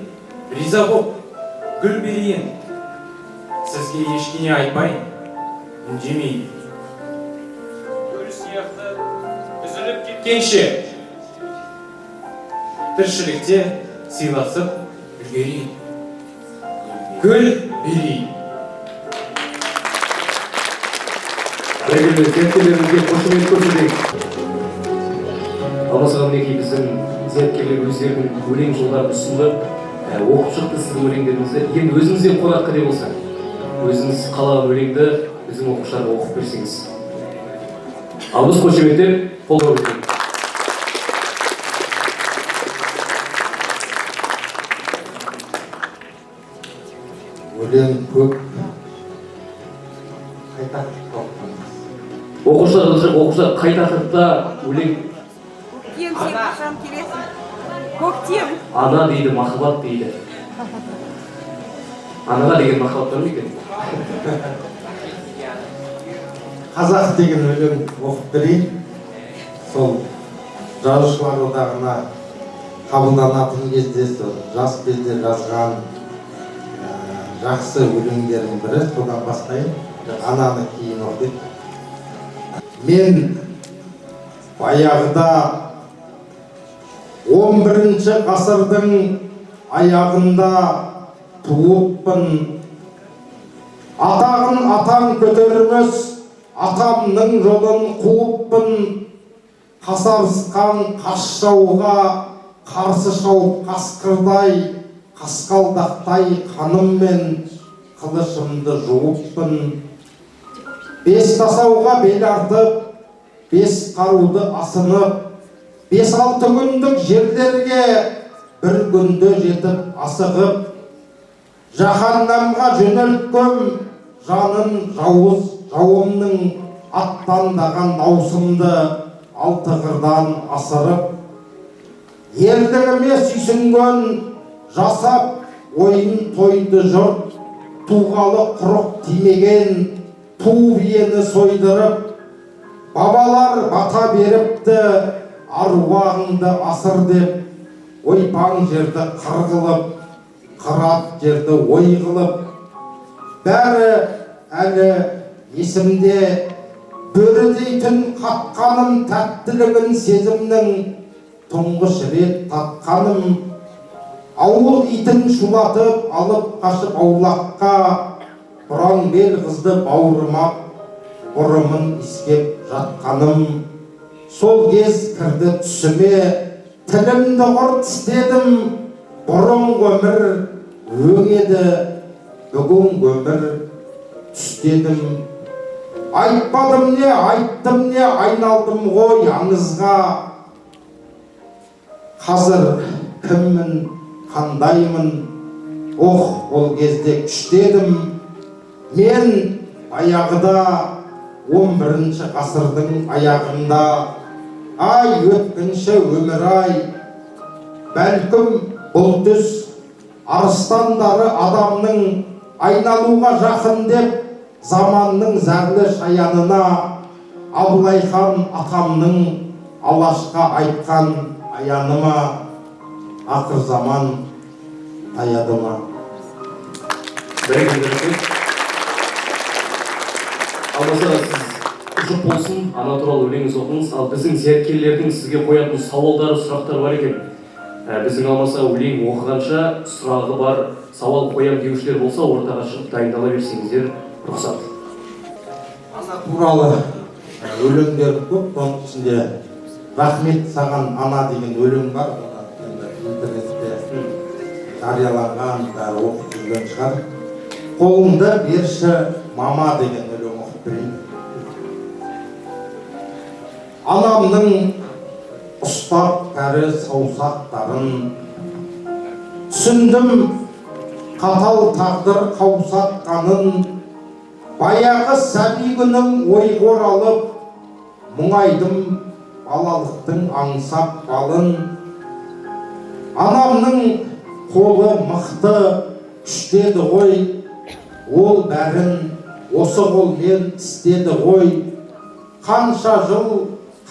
риза боп, гүл берейін, сізге ешкене айтпайын, үндемейін. Гүл сияқты үзіліп кеткенше тіршілікте сыйласып үлгерейін. Гүл берейін. Белгілі зияткерлерімізге қошемет көрсетейік. Алмасыға мінекей біздің зияткерлер өздерінің өлең жолдарын ұсынды. Оқып шықты сіздің өлеңдеріңізді. Енді өзіңізден қонаққа де болса, өзіңіз қалаған өлеңді біздің оқушыларға оқып берсеңіз. Ал біз қошеметтеп қолдау өтейік. Өлең көп. Оқушылар қай тақырыпта өлең? Көктем, сен қашан келесің? Көктем. Ана дейді, махаббат дейді. Анаға деген махаббат бар ма екен? Қазақ деген өлең оқып берейін. Сол жазушылар одағына қабылданатын кезде жас кезде жазған жақсы өлеңдердің бірі. Содан бастайын. Ананы кейін оқиын. Мен баяғыда 11-ші ғасырдың аяғында туыппын. Атағын атаң көтермес, атамның жолын қуыппын. Қасарысқан қас жауға қарсы шауып қасқырдай, қасқалдақтай қаныммен қылышымды жуыппын. 5 тасауға бел артып, 5 қаруды асынып, 5-6 күндік жерлерге бір күнде жетіп асығып, жаһаннамға жөнелткем жанын жауыз жауымның аттандаған даусымды алты қырдан асырып, ерлігіме сүйсінген жасап ойын тойды жұрт, туғалы құрық тимеген ту биені сойдырып, бабалар бата беріпті аруағыңды асыр деп, ойпаң жерді қыр қылып, қырат жерді ой қылып, бәрі әлі есімде. Бөрідей түн қатқаным тәттілігін сезімнің тұңғыш рет татқаным, ауыл итін шулатып алып қашып аулаққа, бұран бел қызды бауырмап, бұрымын иіскеп жатқаным. Сол кез кірді түсіме, тілімді құрт істедім. Бұрын өмір өң еді, бүгін өмір түстедім. Айтпадым не, айттым не, айналдым ғой аңызға. Қазір кіммін, қандаймын, ол кезде күштедім. Мен баяғыда 11-ші ғасырдың аяғында, ай өткінші өмір ай, бәлкім бұл түс арыстандары адамның айналуға жақын деп, заманның зәрлі шаянына Абылайхан атамның Алашқа айтқан аяныма, ақыр заман аяды ма? Алмасыға сіз жұп болсын, ана туралы өлеңіз оқыңыз. Ал біздің зияткерлердің сізге қоятын сауалдары, сұрақтар бар екен. Біздің Алмасыға өлең оқығанша сұрағы бар, сауал қоям деушілер болса, ортаға шығып дайындала берсеңіздер рұқсат. Ана туралы өлеңдер көп, оның ішінде рахмет саған ана деген өлең бар. Интернетте жарияланған, оқып жүрген шығар. Қолыңды берші мама деген өлең оқып берейін. Анамның ұстап кәрі саусақтарын, түсіндім қатал тағдыр қаусатқанын, баяғы сәби күнім ойға оралып, мұңайдым балалықтың аңсап балын. Анамның қолы мықты күштеді ғой, ол бәрін осы қолмен істеді ғой. Қанша жыл,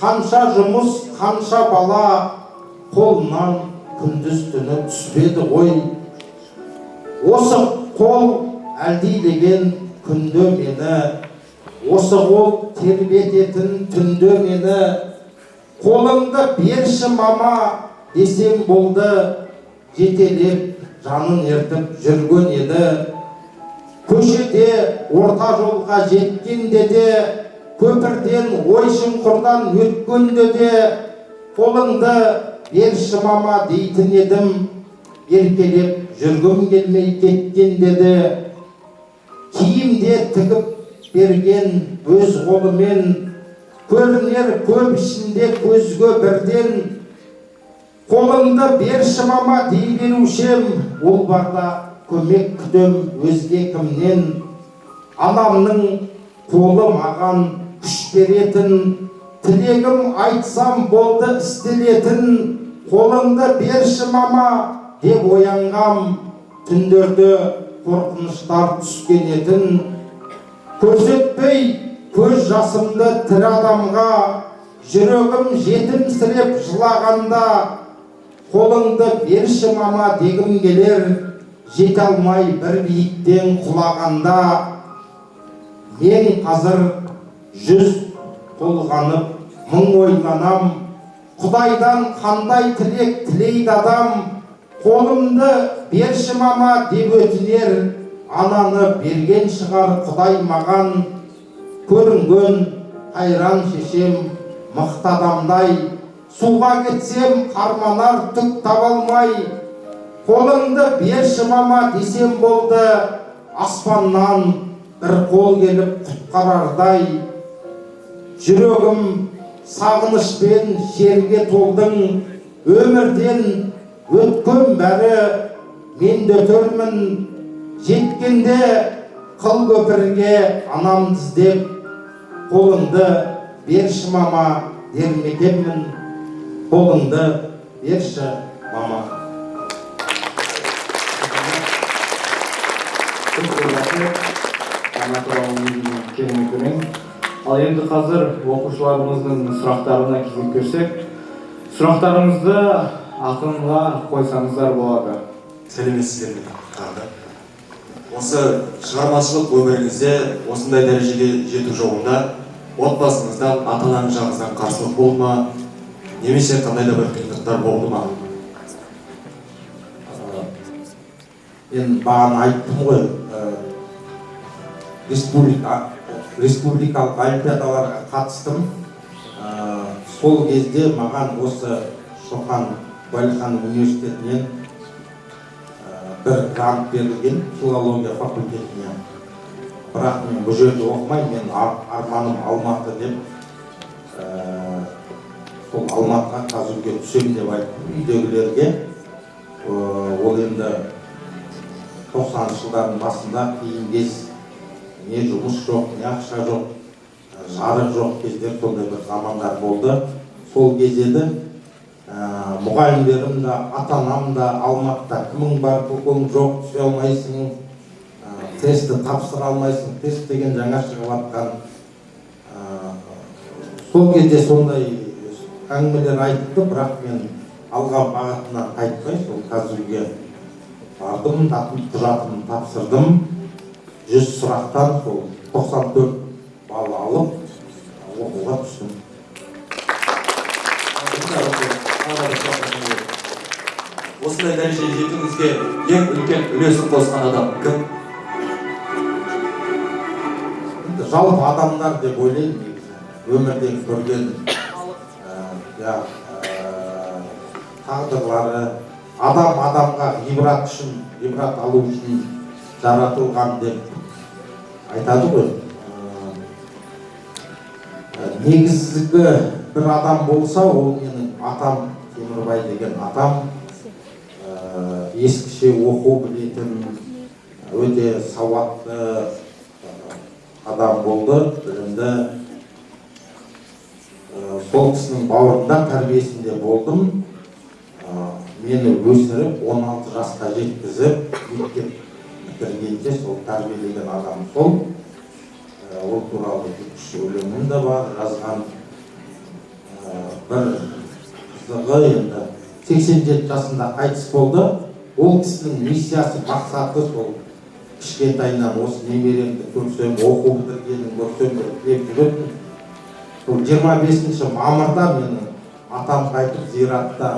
қанша жұмыс, қанша бала, қолынан күндіз түні түспеді ғой. Осы қол әлдилеген күнде мені, осы қол тербететін түнде мені, қолыңды берші мама десем болды, жетелеп жанын ертіп жүрген еді. Көшеде орта жолға жеткенде де, көпірден ой шұңқырдан өткенде де, қолыңды берші мама дейтін едім, еркелеп жүргім келмей кеткенде де. Киімде тігіп берген өз қолымен, көрінер көп ішінде көзге бірден. Қолыңды берші мама дей берушем, ол барда көмек күтем өзге кімнен. Анамның қолы маған күш беретін, тілегім айтсам болды істелетін. Қолыңды берші мама деп оянғам, түндерде қорқыныштар түскен етін. Көрсетпей көз жасымды тірі адамға, жүрегім жетімсіреп жылағанда. Қолыңды берші мама дегім келер, жете алмай бір биіктен құлағанда. Мен қазір жүз толғанып, мың ойланам, Құдайдан қандай тілек тілейді адам. Қолымды берші мама деп өтінер, ананы берген шығар Құдай маған. Көрінген қайран шешем мықты адамдай, суға кетсем қарманар түк таба алмай. Қолыңды берші мама десем болды, аспаннан бір қол келіп құтқарардай. Жүрегім сағынышпен шерге толдың, өмірден өткен бәрі мен де өтермін. Жеткенде қыл көпірге анамды іздеп, қолыңды берші мама дер ме екенмін. Қолыңды берші мама. Ал енді қазір оқушыларымыздың сұрақтарына кезек берсек, сұрақтарыңызды ақынға қойсаңыздар болады. Сәлеметсіздер ме тағы. Осы шығармашылық өміріңізде осындай дәрежеге жету жолында отбасыңыздан, ата-анаңыз жағыңыздан қарсылық болды ма, немесе қандай да бір қиындықтар болды ма? Мен бағана айттым ғой, республикалық олимпиадаларға қатыстым. Сол кезде маған осы Шоқан Уәлихан университетінен бір грант берілген, филология факультетіне. Бірақ мен бұл жерде оқымай, мен арманым Алматы деп, сол Алматыға қазірге түсем деп айттым үйдегілерге. Ол енді 90 жылдардың басында қиын кез, не жұмыс жоқ, не ақша жоқ, жарық жоқ кездер, сондай бір замандар болды. Сол кездеді мұғалімдерім да, ата-анам да Алматыда кімің бар, көкің жоқ, түсе алмайсың, тестті тапсыра алмайсың, тест деген жаңа шығып жатқан. Сол кезде сондай әңгімелер айтты, бірақ мен алған бағытына қайтпай, сол қазірге бардым, құжатымды тапсырдым. 100 сұрақтан сол 94 балл алып, оқуға түстім. Осындай дәрежеге жетуіңізге ең үлкен үлесін қосқан адам кім? Жалпы адамдар деп ойлаймын, өмірден көрген тағдырлары, адам адамға ғибрат алу үшін жаратылған деп айтады ғой, негізгі бір адам болса, ол менің атам, Темірбай деген атам, ескіше оқу білетін, өте сауатты адам болды, білімді. Сол кісінің бауырында, тәрбиесінде болдым. Мені өсіріп, 16 жасқа жеткізіп, мектеп бітіргенде сол тәрбиелеген адам сол. Ол туралы 2-3 өлеңім де бар, жазған. Бір қызығы енді 87 жасында қайтыс болды. Ол кісінің миссиясы, мақсаты сол кішкентайынан осы немеремді көрсем, оқу бітіргенін көрсем, тілеп жүретін. Сол 25 мамырда менің атам қайтып зиратта,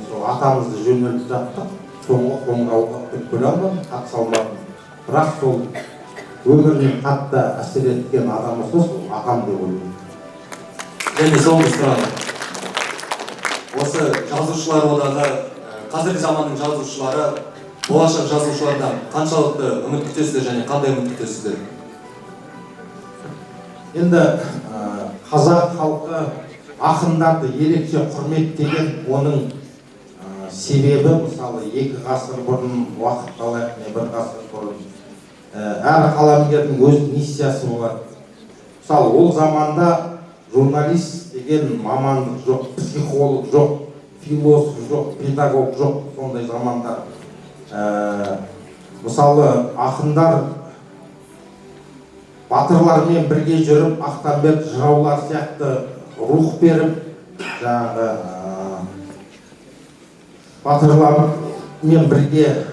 сол атамызды жөнелтіп жаттық. Соңғы қоңырауға көре алмадым, хат салмадым. Бірақ сол өміріне қатты әсер еткен адам сол атам деп ойлаймын. Және соңғы сұрағы. Осы жазушылар одағы, қазіргі заманның жазушылары, болашақ жазушылардан қаншалықты үміт күтесіздер және қандай үміт күтесіздер? Енді қазақ халқы ақындарды ерекше құрметтеген, оның себебі мысалы 2 ғасыр бұрын уақыт алайық, не 1 ғасыр бұрын әр қаламгердің өз миссиясы болады. Мысалы ол заманда журналист деген мамандық жоқ, психолог жоқ, философ жоқ, педагог жоқ, сондай замандар. Мысалы ақындар батырлармен бірге жүріп, Ақтанбет, жыраулар сияқты рух беріп, жаңағы батырлармен бірге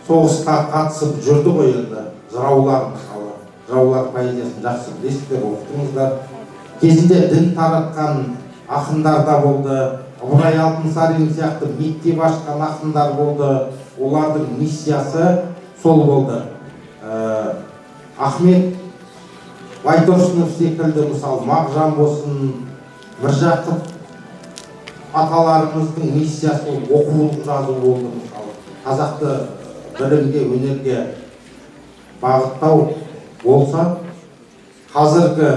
соғысқа қатысып жүрді ғой енді. Жыраулар, мысалы, жыраулар поэзиясын жақсы білесіздер, оқытыңыздар. Кезінде дін таратқан ақындар да болды, Ыбырай Алтынсарин сияқты мектеп ашқан ақындар болды. Олардың миссиясы сол болды. Ахмет Байтұрсынов секілді, мысалы, Мағжан болсын, Міржақып аталарымыздың миссиясы оқулық жазу болды. Мысалы, қазақты білімге, өнерге бағыттау болса, қазіргі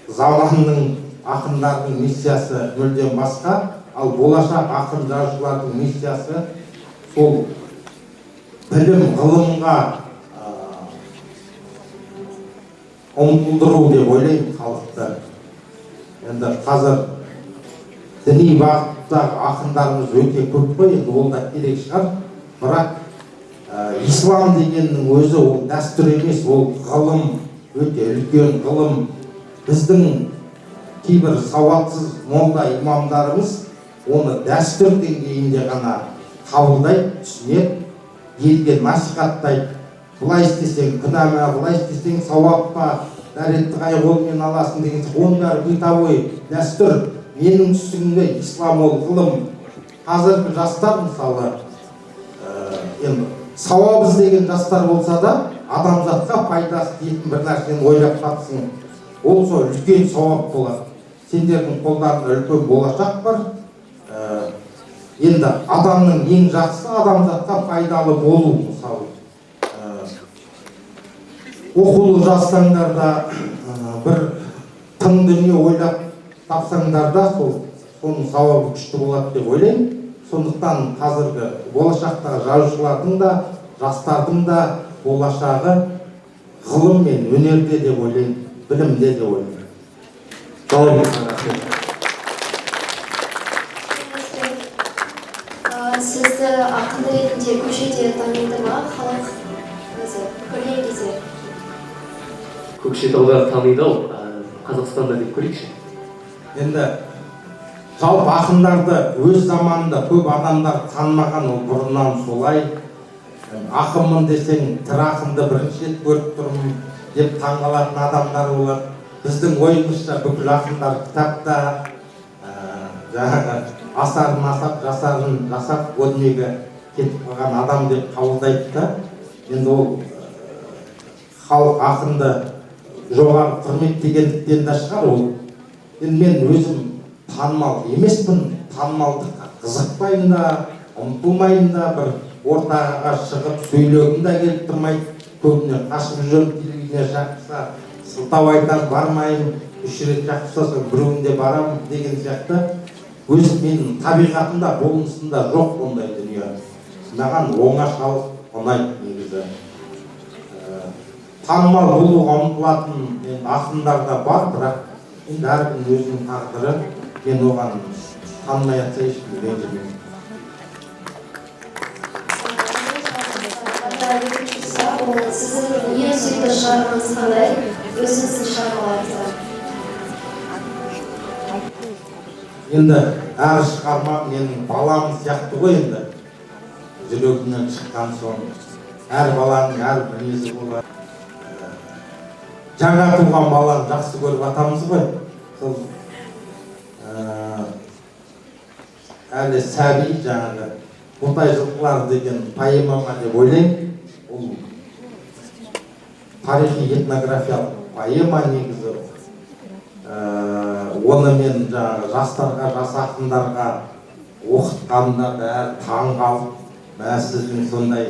заманның ақындардың миссиясы мүлдем басқа, ал болашақ ақын жазушылардың миссиясы сол білім, ғылымға ұмтылдыру деп ойлаймын халықты. Енді қазір діни бағыттағы ақындарымыз өте көп қой, енді ол да керек шығар. Бірақ ислам дегеннің өзі ол дәстүр емес, ол ғылым, өте үлкен ғылым. Біздің кейбір сауатсыз молда имамдарымыз оны дәстүр деңгейінде ғана қабылдайды, түсінеді, елге насихаттайды. Бұлай істесең күнәма, бұлай істесең сауап па, дәретті қай қолмен аласың деген. Оның бәрі бытовой дәстүр. Менің түсінігімде ислам ол ғылым. Қазіргі жастар мысалы, енді сауап іздеген жастар болса да, адамзатқа пайдасы тиетін бір нәрсені ойлап тапсын. Ол сол үлкен сауап болады. Сендердің қолдарында үлкен болашақ бар. Енді адамның ең жақсы адамзатқа пайдалы болу, мысалы. Оқулы жазсаңдар да, бір тың дүние ойлап тапсаңдар да, соның сауабы күшті болады деп ойлаймын. Сондықтан қазіргі болашақтағы жазушылардың да, жастардың да болашағы ғылым мен өнерде деп ойлаймын, білімде деп ойлаймын. Сізді ақын ретінде көшеде таниды ма халық өзі көрген кезде? Көкшетауда таниды-ау, Қазақстанда деп көрейікші. Енді жалпы ақындарды өз заманында көп адамдар танымаған, ол бұрыннан солай. Ақынмын десең, тірі ақынды бірінші рет көріп тұрмын деп таңғалатын адамдар болады. Біздің ойымызша бүкіл ақындар кітапта жаңағы асарын асап, жасарын жасап, өнеге кетіп қалған адам деп қабылдайды да. Енді ол халық ақынды жоғары құрметтегендіктен де шығар ол. Енді мен өзім танымал емеспін, танымалдыққа қызықпаймын да, ұмтылмаймын да, бір ортаға шығып сөйлегім де келіп тұрмайды. көбіне қашып жүріп телевидение шақырса сылтау айтам, бармайым, 3 рет шақырса біреуінде барамын деген сияқты. Өз менің табиғатымда, болмысында жоқ ондай дүние. Маған оңашалық ұнайды негізі. Танымал болуға ұмтылатын ақындар да бар, бірақ енді әркім өзінің тағдыры. Мен оған танымай атса ешкім ренжімеймін. Сіздің ең сүйікті шығармаңыз қандай? Өзіңіздің шығармаларыңыздан. Енді әр шығарма менің балам сияқты ғой енді. Жүрегімнен шыққан соң әр баланың әр мінезі болады. Жаңа туған баланы жақсы көріп атамыз ғой. Сол әлі сәби жаңағы Бұлтай жылқылар деген поэмама деп ойлаймын. Ол тарихи этнографиялық поэма негізі. Оны мен жаңағы жастарға, жас ақындарға оқытқанда бәрі таң қалып, сіздің сондай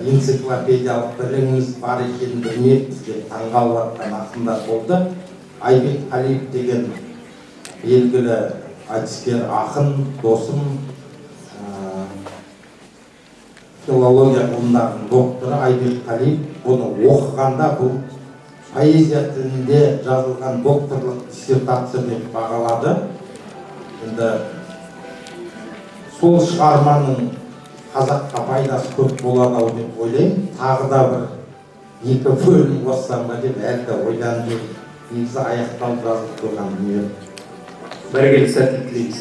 энциклопедиялық біліміңіз бар екенін білмеппіз деп таң қалып жатқан ақындар болды. Айбек Қалиев деген белгілі айтыскер ақын, досым, филология ғылымдарының докторы Айбек Қалиев. Оны оқығанда бұл поэзия тілінде жазылған докторлық диссертация деп бағалады. Енді сол шығарманың қазаққа пайдасы көп болады деп ойлаймын. Тағы да бір 2 бөлім қоссам ба деп әлі де ойланып жүрмін. Негізі аяқталып жазылып қойған дүние. Бәрекелді, сәттілік тілейміз.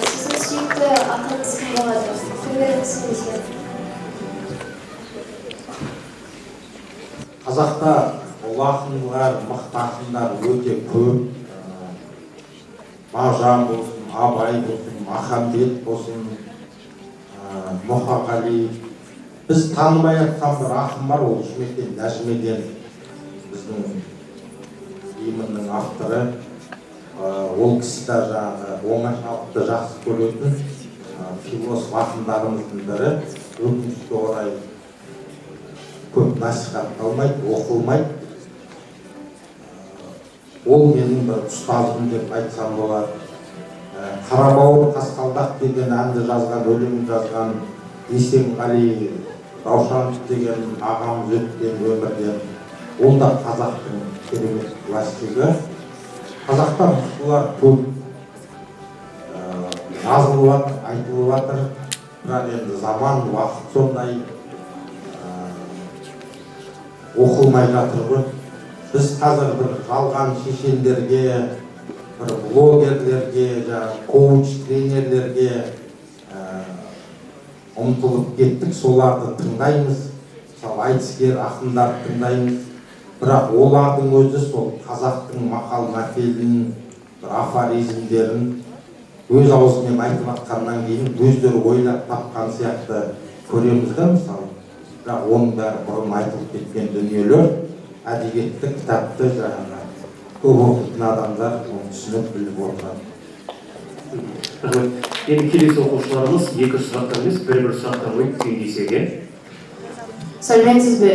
Сіздің сүйікті ақыныңыз кім болады? Кімдеріңіз немесе? Қазақта ұлы ақындар, мықты ақындар өте көп. Мағжан болсын, Абай болсын, Махамбет болсын, Мұқағали. Біз танымай жатқан бір ақын бар, ол Жұмекен Нәжімеден, біздің гимннің авторы. Ол кісі де жаңағы оңашалықты жақсы көретін философ ақындарымыздың бірі. Өкінішке орай көп насихатталмайды, оқылмайды. Ол менің бір ұстазым деп айтсам болады. Қарабауыр Қасқалдақ деген әнді жазған, өлеңін жазған Есенғали Раушанов деген ағамыз өткен өмірден. Ол да қазақтың керемет классигі. Қазақта мықтылар көп жазылып жатыр, айтылып жатыр. Бірақ енді заман, уақыт сондай оқылмай жатыр ғой. Біз қазір бір жалған шешендерге, бір блогерлерге, коуч тренерлерге ұмтылып кеттік, соларды тыңдаймыз. Мысалы айтыскер ақындарды тыңдаймыз. Бірақ олардың өзі сол қазақтың мақал мәтелін, бір афоризмдерін өз аузымен айтып жатқаннан кейін өздері ойлап тапқан сияқты көреміз да мысалы. Бірақ оның бәрі бұрын айтылып кеткен дүниелер. Әдебиетті, кітапты жаңағы көп оқитын адамдар оны түсініп біліп отырады. Енді келесі оқушыларымыз 2 сұрақтан емес, бір сұрақтан қойып түйіндесеге. Сәлеметсіз бе?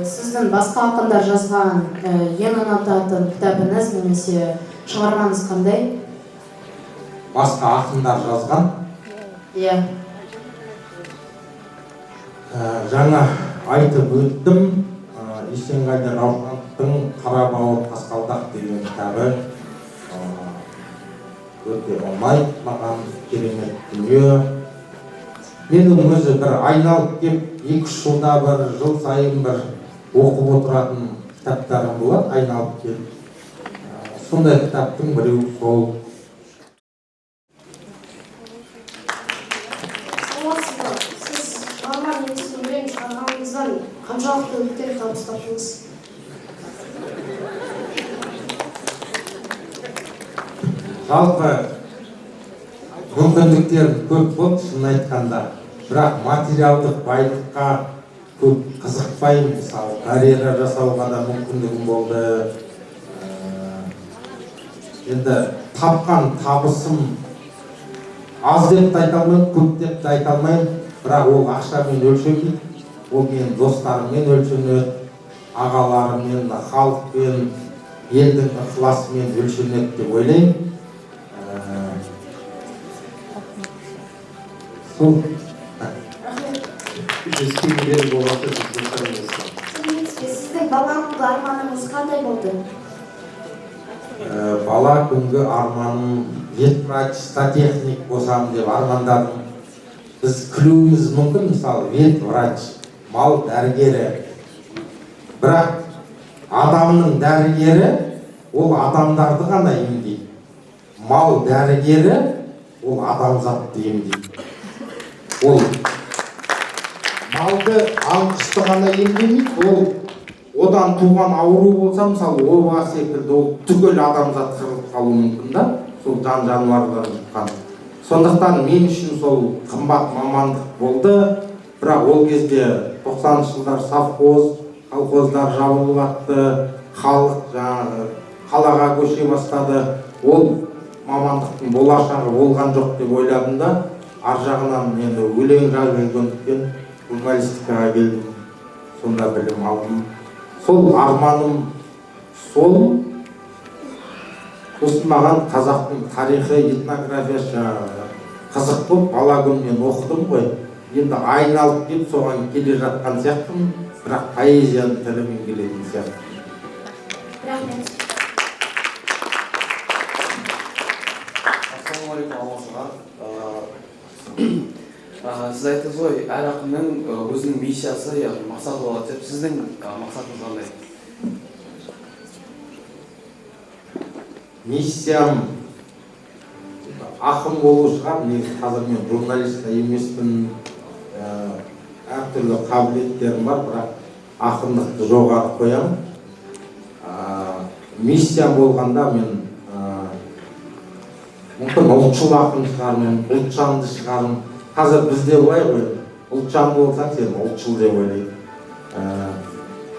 Сіздің басқа ақындар жазған ең ұнататын кітабыңыз немесе шығармаңыз қандай? Басқа ақындар жазған? Иә. Жаңа айтып өттім. Есенғали Раушановтың Қарабауыр Қасқалдақ деген кітабы өте ұнайды, маған керемет дүние. Менің өзі бір айналып кеп 2-3 жылда бір жыл сайын бір оқып отыратын кітаптарым болады, айналып кеп. Сондай кітаптың біреуі сол. Сіз шығарма немесе өлең шығарғаныңыздан қаншалықты үлкен табыс таптыңыз? Жалпы мүмкіндіктер көп болды, шын айтқанда. Бірақ материалдық байлыққа көп қызықпаймын. Мысалы, карьера жасауға да мүмкіндігім болды. Енді тапқан табысым аз деп те айта алмаймын, көп деп те айта алмаймын. бірақ ол ақшамен өлшенбейді, ол менің достарыммен өлшенеді, ағаларыммен, халықпен, елдің ықыласымен өлшенеді деп ойлаймын. Сол сіздің бала күнгі арманыңыз қандай болды? Бала күнгі арманым ветврач, зоотехник болсам деп армандадым. Біз күлуіміз мүмкін, мысалы, ветврач, мал дәрігері. Бірақ адамның дәрігері ол адамдарды ғана емдейді. Мал дәрігері ол адамзатты емдейді. Ол малды, аңқышты ғана емдемейді, ол одан туған ауру болса, мысалы, оба секілді, ол түгел адамзат қырылып қалуы мүмкін да, сол жан-жануарлар жұққан. Сондықтан мен үшін сол қымбат мамандық болды, бірақ ол кезде 90-шы жылдар совхоз, колхоздар жабылып жатты, халық қалаға көше бастады. Ол мамандықтың болашағы болған жоқ деп ойладым да, ар жағынан енді өлең жазып жүргендіктен журналистикаға келдім, сонда білім алдым. Сол арманым, сол сосын маған қазақтың тарихы, этнографиясы қызық болып, бала күннен оқыдым ғой. Енді айналып кеп соған келе жатқан сияқтымын, бірақ поэзияның тілімен келетін сияқтымын. Рахмет. Ассалаумағалейкум, амансыздар. Сіз айттыңыз ғой, әр ақынның өзінің миссиясы, яғни мақсаты болады деп. Сіздің мақсатыңыз қандай? Миссиям ақын болу шығар. Негізі қазір мен журналист емеспін, әртүрлі қабілеттерім бар, бірақ ақындықты жоғары қоямын. Миссиям болғанда мен мүмкін ұлтшыл ақын шығармын, ұлтжанды шығармын. Қазір бізде былай ғой, ұлтжанды болсаң сен ұлтшыл деп ойлайды.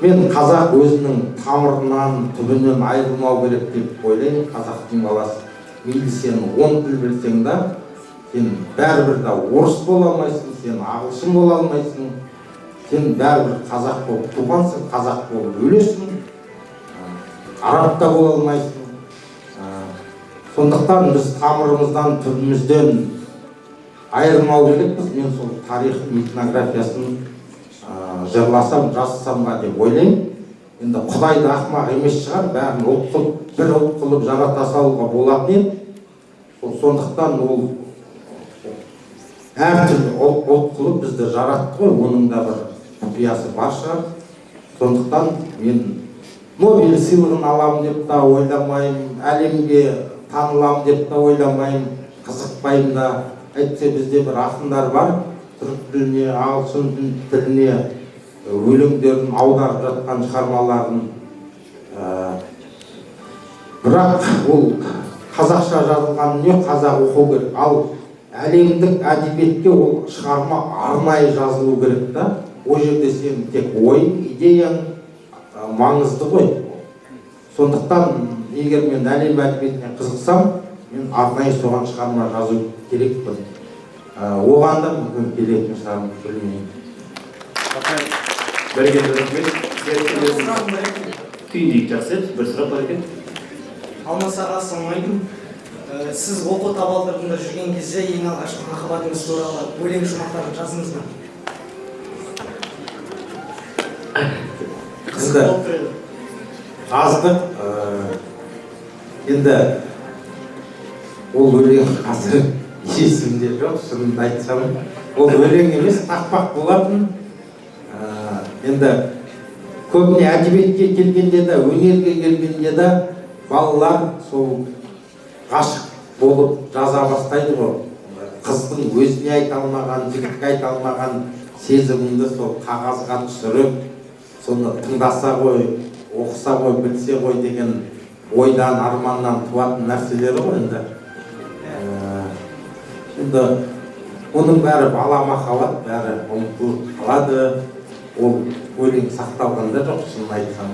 Мен қазақ өзінің тамырынан, түбінен айырылмау керек деп ойлаймын. Қазақтың баласы. Мейлі сен 10 тіл білсең да, сен бәрібір да орыс бола алмайсың, сен ағылшын бола алмайсың. Сен бәрібір қазақ болып туғансың, қазақ болып өлесің. Араб та бола алмайсың. Сондықтан біз тамырымыздан, түбімізден айырмау керекпіз. Мен сол тарихын, этнографиясын жырласам, жазсам ба деп ойлаймын. Енді Құдайды ақымақ емес шығар, бәрін ұлт қылып, бір ұлт қылып жарата салуға болатын еді. Сондықтан ол әртүрлі ұлт қылып бізді жаратты ғой, оның да бір құпиясы бар шығар. Сондықтан мен Нобель сыйлығын аламын деп та ойламаймын, әлемге танылам деп та ойламаймын, қызықпаймын да. Әйтсе бізде бір ақындар бар, түрік тіліне, ағылшын тіліне өлеңдерін аударып жатқан шығармаларын. Бірақ ол қазақша жазылған не, қазақ оқу керек. Ал әлемдік әдебиетке ол шығарма арнайы жазылу керек та. О жерде сен тек ойың, идеяң маңызды ғой. Сондықтан егер мен әлем әдебиетіне қызықсам, мен арнайы соған шығарма жазу керекпін. Оған да мүмкін келетін шығармын, білмеймін. Бәрекелді, рахмет. Түйіндейік, жақсы, бір сұрақ бар екен. Алмас аға, ассалаумағалейкум. Сіз оқу табалдырығында жүрген кезде ең алғашқы махаббатыңыз туралы өлең шумақтарын жаздыңыз ба? Қызық болып тұр еді. Жаздық. Енді ол өлең қазір есімде жоқ, шынымды айтсам. Ол өлең емес, тақпақ болатын. Енді көбіне әдебиетке келгенде де, өнерге келгенде де балалар сол ғашық болып жаза бастайды ғой. Қыздың өзіне айта алмаған, жігітке айта алмаған сезіміңді сол қағазға түсіріп, соны тыңдаса ғой, оқыса ғой, білсе ғой деген ойдан, арманнан туатын нәрселері ғой енді. Енді оның бәрі бала махаббат, бәрі ұмытылып қалады. Ол өлең сақталғанда жоқ, шынын айтсам.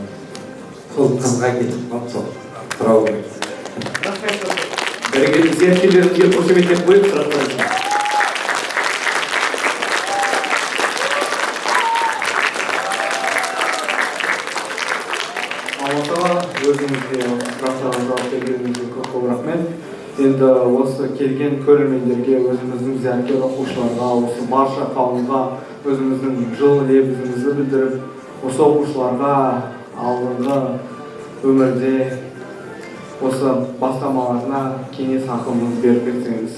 Сол қызға кетіп қалып, сол тұрау керек. Бәрекелді, зияткерлерімізге қошеметтеп қойып сұрақтарыңыз. енді осы келген көрермендерге, өзіміздің зияткер оқушыларға, осы барша қауымға өзіміздің жылы лебізімізді білдіріп, осы оқушыларға алдыңғы өмірде осы бастамаларына кеңес ақылыңыз беріп кетсеңіз.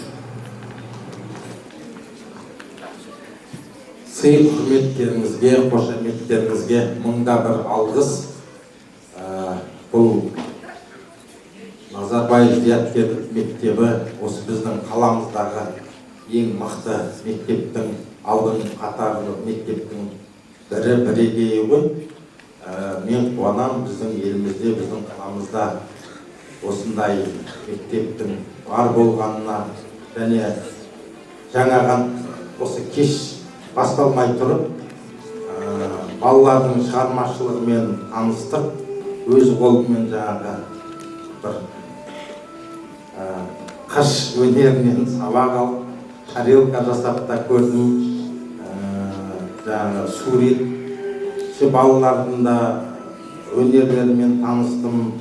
Сый құрметтеріңізге, қошеметтеріңізге мыңда бір алғыс. Бұл Назарбаев зияткерлік мектебі осы біздің қаламыздағы ең мықты мектептің, алдыңғы қатарлы мектептің бірегейі ғой. Мен қуанам, біздің елімізде, біздің қаламызда осындай мектептің бар болғанына, және жаңаған осы кеш басталмай тұрып, балалардың шығармашылығымен таныстық, өз қолымен жаңағы бір қыш өнерінен сабақ алып, тарелка жасап та көрдім, жаңағы сурет, балалардың да өнерлерімен таныстым,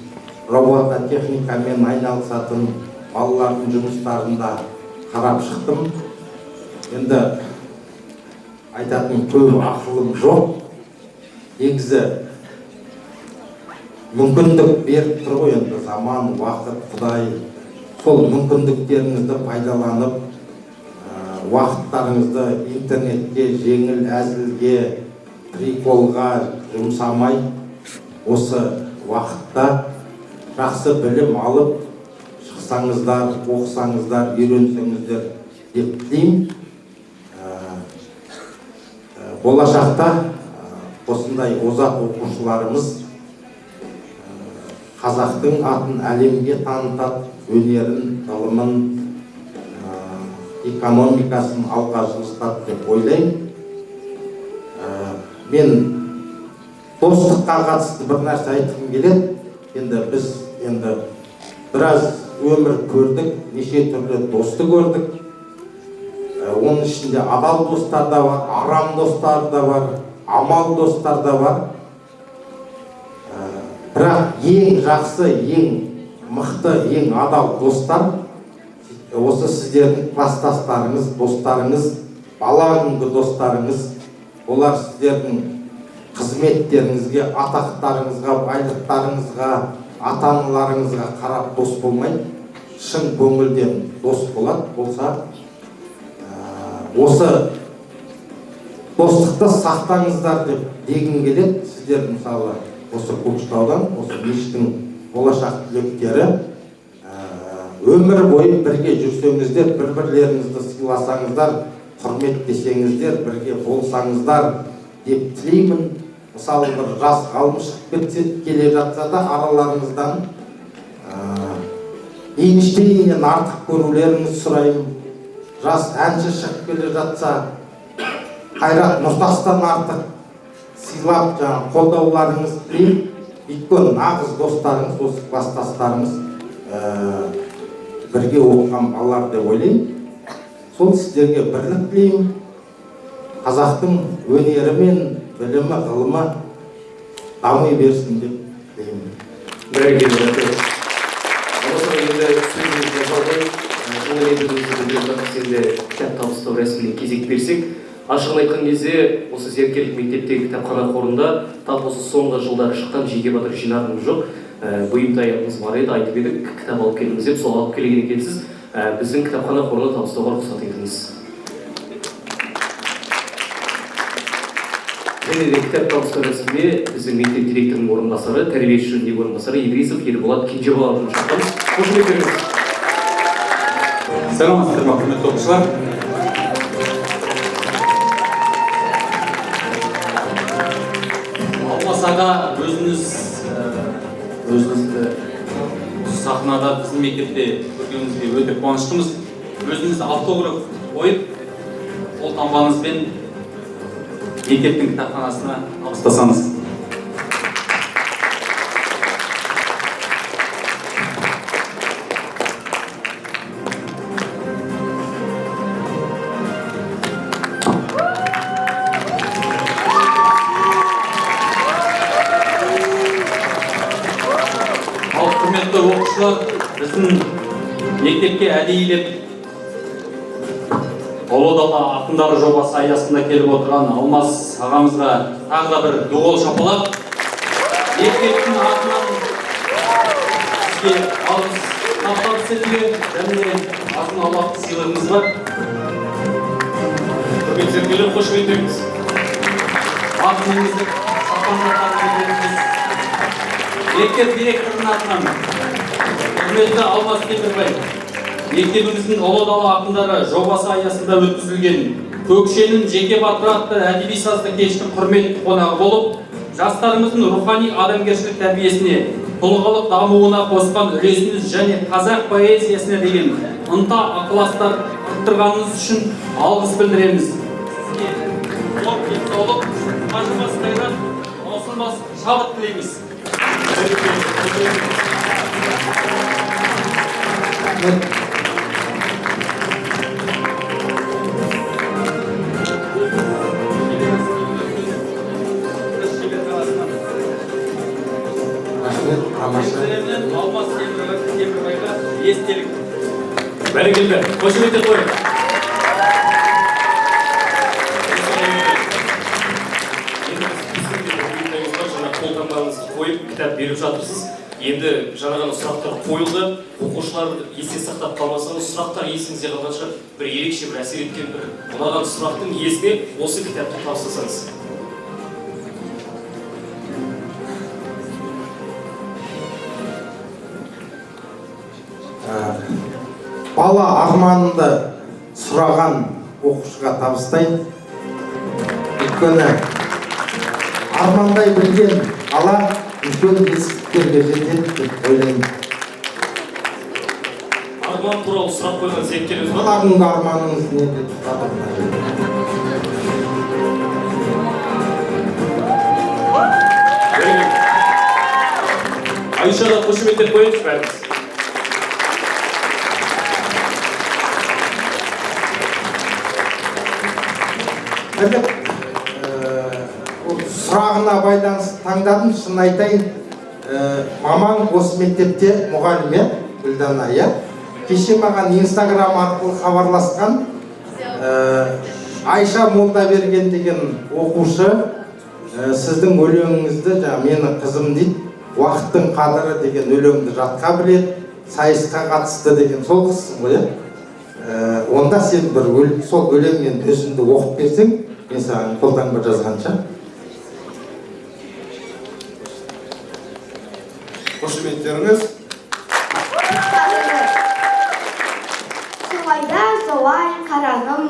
робототехникамен айналысатын балалардың жұмыстарында қарап шықтым. Енді айтатын көп ақылым жоқ. Негізі мүмкіндік беріп тұр ғой, енді заман, уақыт, Құдай. Сол мүмкіндіктеріңізді пайдаланып, уақыттарыңызды интернетке, жеңіл әзілге, приколға жұмсамай, осы уақытта жақсы білім алып шықсаңыздар, оқысаңыздар, үйренсеңіздер деп тілеймін. Болашақта осындай озат оқушыларымыз қазақтың атын әлемге танытады, өнерін, ғылымын, экономикасын алға жылжытады деп ойлаймын. Мен достыққа қатысты бір нәрсе айтқым келеді. Енді біз біраз өмір көрдік, неше түрлі досты көрдік. Оның ішінде адал достар да бар, арам достар да бар, амал достар да бар. Бірақ ең жақсы, ең мықты, ең адал достар осы сіздердің кластастарыңыз, достарыңыз, бала күнгі достарыңыз. Олар сіздердің қызметтеріңізге, атақтарыңызға, байлықтарыңызға, ата-аналарыңызға қарап дос болмайды, шын көңілден дос болады. Болса, осы достықты сақтаңыздар деп дегім келеді. Сіздер мысалы осы Көкшетаудан, осы мешіттің болашақ түлектері, өмір бойы бірге жүрсеңіздер, бір-бірлеріңізді сыйласаңыздар, құрметтесеңіздер, бірге болсаңыздар деп тілеймін. Мысалы бір жас ғалым шығып келе жатса да араларыңыздан Эйнштейннен артық көрулеріңізді сұраймын. Жас әнші шығып келе жатса Қайрат Нұртастан артық сыйлап, қолдауларыңызды тілеймін. Өйткені нағыз достарыңыз, осы кластастарыңыз, бірге оқыған балалар деп ойлаймын. Сол сіздерге бірлік тілеймін. Қазақтың өнері мен білімі, ғылымы дами берсін деп тілеймін. Бәрекелді. Осы енді сөзіңізге жалғай, жылы лебізімізді кітап табыстау рәсіміне кезек берсек, ашығын айтқан кезде осы зияткерлік мектептегі кітапхана қорында тап осы соңғы жылдары шыққан жеке батыр жинағымыз жоқ. Бұйымтайымыз бар еді, айтып едік, кітап алып келдіңіз деп, сол алып келген екенсіз. Біздің кітапхана қорына табыстауға рұқсат етіңіз. Және де кітап табыстау рәсіміне біздің мектеп директорының орынбасары, тәрбиеші жөніндегі орынбасары Идрисов Ерболат Кенжеболатовны шақырамыз. Қошемет беріңіз. Саламатсыздар ма, құрметті оқушылар? Алмас аға, өзіңізді сахнада біздің мектепте көргеніңізге өте қуаныштымыз. Өзіңізді автограф қойып, қолтаңбаңызбен мектептің кітапханасына табыстасаңыз. Құрметті оқушылар, біздің мектепке әдейілеп Ұлы Дала ақындары жобасы аясында келіп отырған Алмас ағамызға тағы да бір доғол шапалақ. Мектептің атынан сізге алғыс табыс етуге және атын аллах сыйлығыңыз бар. Құрметті зергерлер, қошеметтеңіз. Атыңызды сақтандырған мектеп директорының атынан құрметті Алмас Темірбай, мектебіміздің Ұлы Дала ақындары жобасы аясында өткізілген Көкшенің жеке батыры атты әдеби сазды кештің құрметті қонағы болып, жастарымыздың рухани адамгершілік тәрбиесіне, тұлғалық дамуына қосқан үлесіңіз және қазақ поэзиясына деген ынта ықыластар арттырғаныңыз үшін алғыс білдіреміз. Сізге зор денсаулық, қажымас қайрат, маусымбас шабыт тілейміз. Алмас Темірбайға естелік. Бәрекелді, қошеметтеп қойып. Қолтаңбаңызды қойып, кітап беріп жатырсыз. Енді жаңа ғана сұрақтар қойылды. Оқушылар есте сақтап қалмасаңыз, сұрақтар есіңізде қалғанша бір ерекше бір әсер еткен бір ұнаған сұрақтың иесіне осы кітапты тапсырсаңыз. Бала арманында сұраған оқушыға табыстайын. Өйткені армандай білген бала үлкен жетістіктерге жетеді деп ойлаймын. Арман туралы сұрақ қойған зерттеулеріңіз бар? Балаңның арманыңыз не деп жатыр? Айшаға қошеметтеп қойыңыз бәріміз. Сұрағына байланысты таңдадым, шын айтайын. Мамаң осы мектепте мұғалім, Гүлдана, кеше маған Инстаграм арқылы хабарласқан. Айша Молдаберген деген оқушы сіздің өлеңіңізді, мені қызым дейді, уақыттың қадірі деген өлеңді жатқа біледі, сайысқа қатысты деген сол қызсың ғой. Онда сен бір сол өлеңнен өзіңді оқып берсең, мен саған қолтаңба жазғанша. Қошеметтеріңіз. Солайда солай қарағым,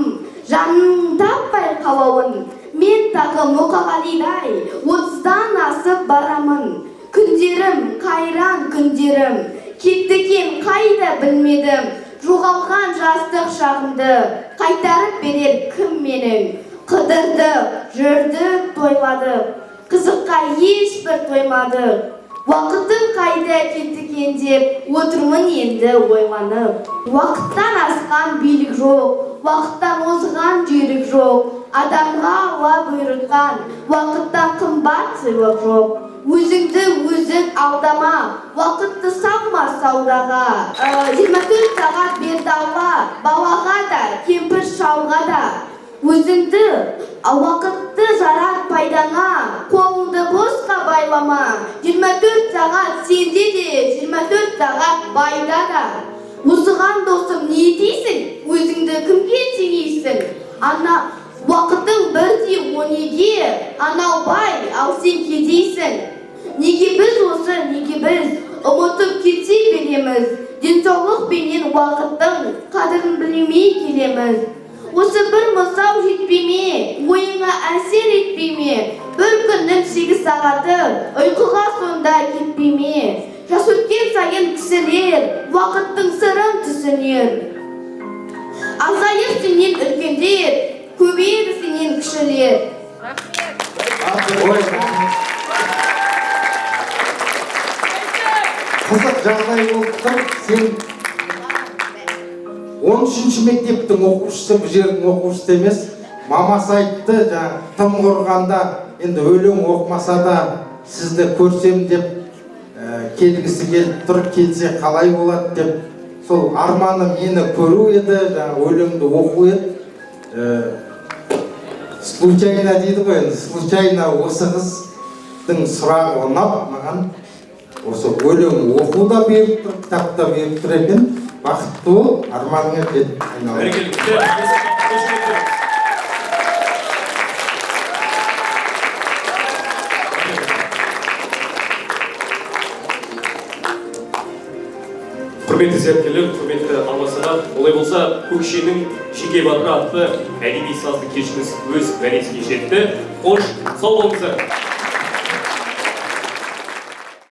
жаның таппай қалауын, мен тағы Мұқағалидай 30-дан асып барамын. Күндерім, қайран күндерім, кеттікен қайда білмедім. Жоғалған жастық шағымды қайтарып берер кім менің? Қыдырдық, жүрдік, тойладық, қызыққа ешбір тоймадық. Уақытым қайда кеттікен деп отырмын енді ойланып. Уақыттан асқан билік жоқ, уақыттан озған жүйрік жоқ. Адамға Алла бұйыртқан, уақыттан қымбат сыйлық жоқ. Өзіңді өзің алдама, уақытты салма саудаға. 24 сағат берді Алла, балаға да, кемпір шалға да. Өзіңді уақытты жарат пайдаңа, қолыңды босқа байлама. 24 сағат сенде де, 24 сағат байда да. Осыған досым не дейсің? Өзіңді кімге теңейсің? Ана уақытың бірде 12, анау бай, ал сен кедейсің. Неге біз осы, неге біз ұмытып кете береміз? Денсаулық пенен уақыттың қадірін білмей келеміз. Осы бір мысал жетпеме, ойыңа әсер етпеме, бір күннің 8 сағаты ұйқыға сонда кетпеме. Жас өткен сайын кісілер уақыттың сырын түсінер. Азайыр сенен үлкендер, көбейір сенен кішілер. Қызық жағдай болып тұр, сен 13-ші мектептің оқушысы, бұл жердің оқушысы емес. Мамасы айтты, тым құрғанда, енді өлең оқымаса да сізді көрсем деп келгісі келіп тұр, келсе қалай болады деп сол арманы мені көру еді, жаңа өлеңді оқу еді. Случайно дейді ғой, енді случайно осы қыздың сұрағы ұнап маған осы өлең оқу да беріп тұр, кітап та беріп тұр екен. Бақытты бол, арманыңа жет. Құрметті зияткерлер, құрметті алмасынар, олай болса Көкшенің Шеге Батыры атты әдеби сазды кешіміз өз мәресіне жетті. Қош, сау болыңыздар.